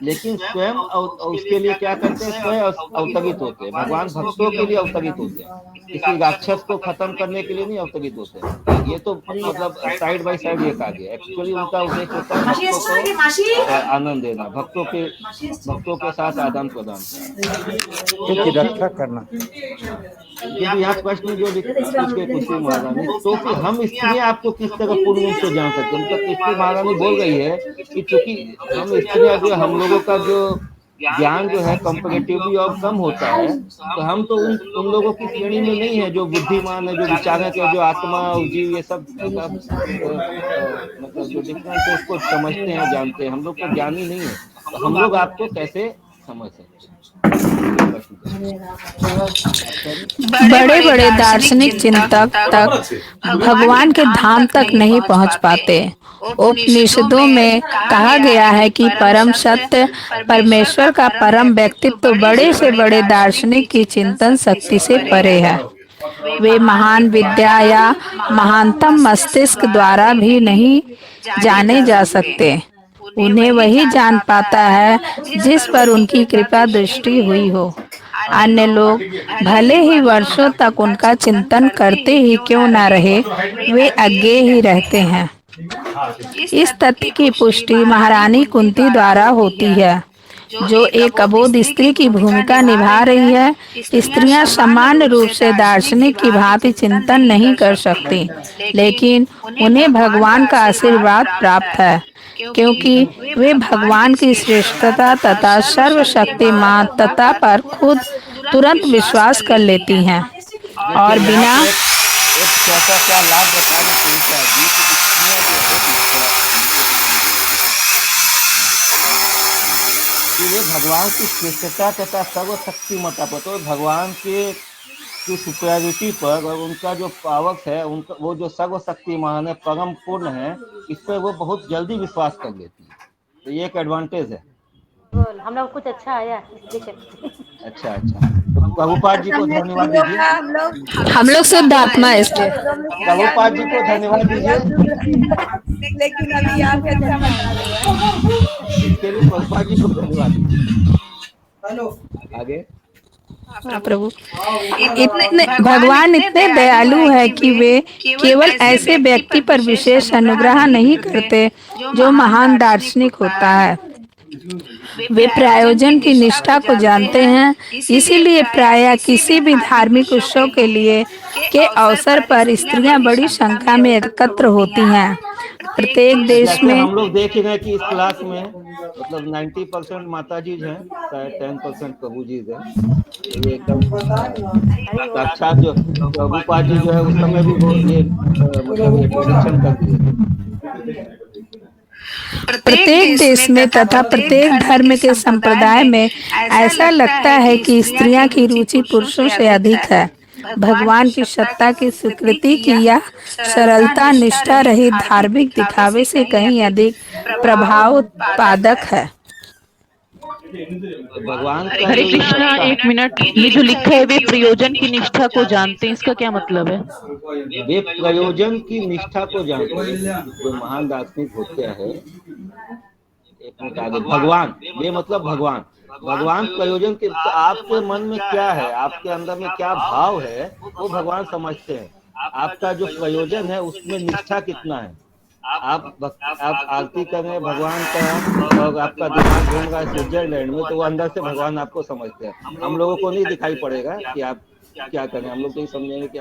लेकिन स्वयं उसके लिए क्या करते हैं, स्वयं अवतरित होते हैं। भगवान भक्तों के लिए अवतरित होते हैं, किसी राक्षस को खत्म करने के लिए नहीं अवतरित होते। ये तो मतलब साइड बाय साइड ये कहा गया। एक्चुअली उनका उद्देश्य होता है भक्तों को आनंद देना, भक्तों के साथ आदान प्रदान रक्षा करना। क्योंकि यहाँ प्रश्न जो कुछ महारानी, तो फिर हम स्त्रियां आपको किस तरह पूर्ण रूप से जान सकते हैं? मतलब किसकी महारानी बोल रही है कि चूंकि हम स्त्रियां जो हम लोगों का जो ज्ञान जो है कंपैरेटिवली और कम होता है, तो हम तो उन लोगों की श्रेणी में नहीं है जो बुद्धिमान है, जो विचारक है, जो आत्मा और जीव ये सब मतलब जो डिफरेंस है उसको समझते हैं, जानते हैं। हम लोग तो ज्ञानी नहीं है, तो हम लोग आपको कैसे समझ सकते हैं? बड़े बड़े दार्शनिक चिंतक तक भगवान के धाम तक नहीं पहुंच पाते। उपनिषदों में कहा गया है कि परम सत्य परमेश्वर का परम व्यक्तित्व तो बड़े से बड़े दार्शनिक की चिंतन शक्ति से परे है। वे महान विद्या या महानतम मस्तिष्क द्वारा भी नहीं जाने जा सकते। उन्हें वही जान पाता है जिस पर उनकी कृपा दृष्टि हुई हो। अन्य लोग भले ही वर्षों तक उनका चिंतन करते ही क्यों न रहे, वे अज्ञे ही रहते हैं। इस तथ्य की पुष्टि महारानी कुंती द्वारा होती है, जो एक अबोध स्त्री की भूमिका निभा रही है। स्त्रियां सामान्य रूप से दार्शनिक की भांति चिंतन नहीं कर सकती, लेकिन उन्हें भगवान का आशीर्वाद प्राप्त है, क्योंकि वे भगवान की श्रेष्ठता तथा सर्वशक्तिमानता पर खुद तुरंत विश्वास कर लेती हैं और बिना लाभ ये भगवान की श्रेष्ठता तथा सर्वशक्तिमत्ता पर, तो भगवान के की सुपरियरिटी पर और उनका जो पावर्स है, उनका वो जो सर्वशक्तिमान है, परम पूर्ण है, इस पर वो बहुत जल्दी विश्वास कर लेती है। तो ये एक एडवांटेज है। हम लोग कुछ अच्छा आया इसलिए। अच्छा तो प्रभुपाद जी को धन्यवाद दीजिए। हम लोग शुद्ध आत्मा है इसलिए। प्रभुपाद जी को धन्यवाद दीजिए। लेकिन अभी आप अच्छा बता रहे हैं। इसके लिए प्रभुपाद जी को धन्यवाद दीजिए। हेलो आगे। प्रभु भगवान इतने दयालु है कि वे केवल ऐसे व्यक्ति पर विशेष अनुग्रह नहीं करते जो महान दार्शनिक होता है। वे प्रयोजन की निष्ठा को जानते हैं, इसीलिए प्रायः किसी भी धार्मिक उत्सव के अवसर पर स्त्रियां बड़ी संख्या में एकत्र होती हैं। प्रत्येक देश में हम लोग देख रहे हैं कि इस क्लास में मतलब 90% माता जी हैं, 10% प्रभु जी हैं। ये एकदम साक्षात जो प्रभुपाद जी जो है उस समय भी वो ये मतलब इंट्रोडक्शन कर दिए। प्रत्येक देश में तथा प्रत्येक धर्म के संप्रदाय में ऐसा लगता है कि स्त्रियां की रुचि पुरुषों से अधिक है। भगवान की सत्ता की स्वीकृति की यह सरलता निष्ठा रहित धार्मिक दिखावे से कहीं अधिक प्रभाव उत्पादक है। भगवान हरे कृष्णा, एक मिनट, ये जो लिखा है वे प्रयोजन की निष्ठा को जानते हैं, इसका क्या मतलब है? वे प्रयोजन की निष्ठा को जानते हैं। जो महान दार्शनिक होते हैं, एक मिनट आगे, भगवान, वे मतलब भगवान प्रयोजन के, आपके मन में क्या है, आपके अंदर में क्या भाव है, वो भगवान समझते हैं। आपका जो प्रयोजन है उसमें निष्ठा कितना है। आप आरती कर रहे हैं भगवान का और आपका दिमाग घूम रहा है स्विट्जरलैंड में, तो वो अंदर से भगवान आपको समझते हैं। हम लोगों को नहीं दिखाई पड़ेगा कि आप क्या करें, हम लोग तो ये समझेंगे कि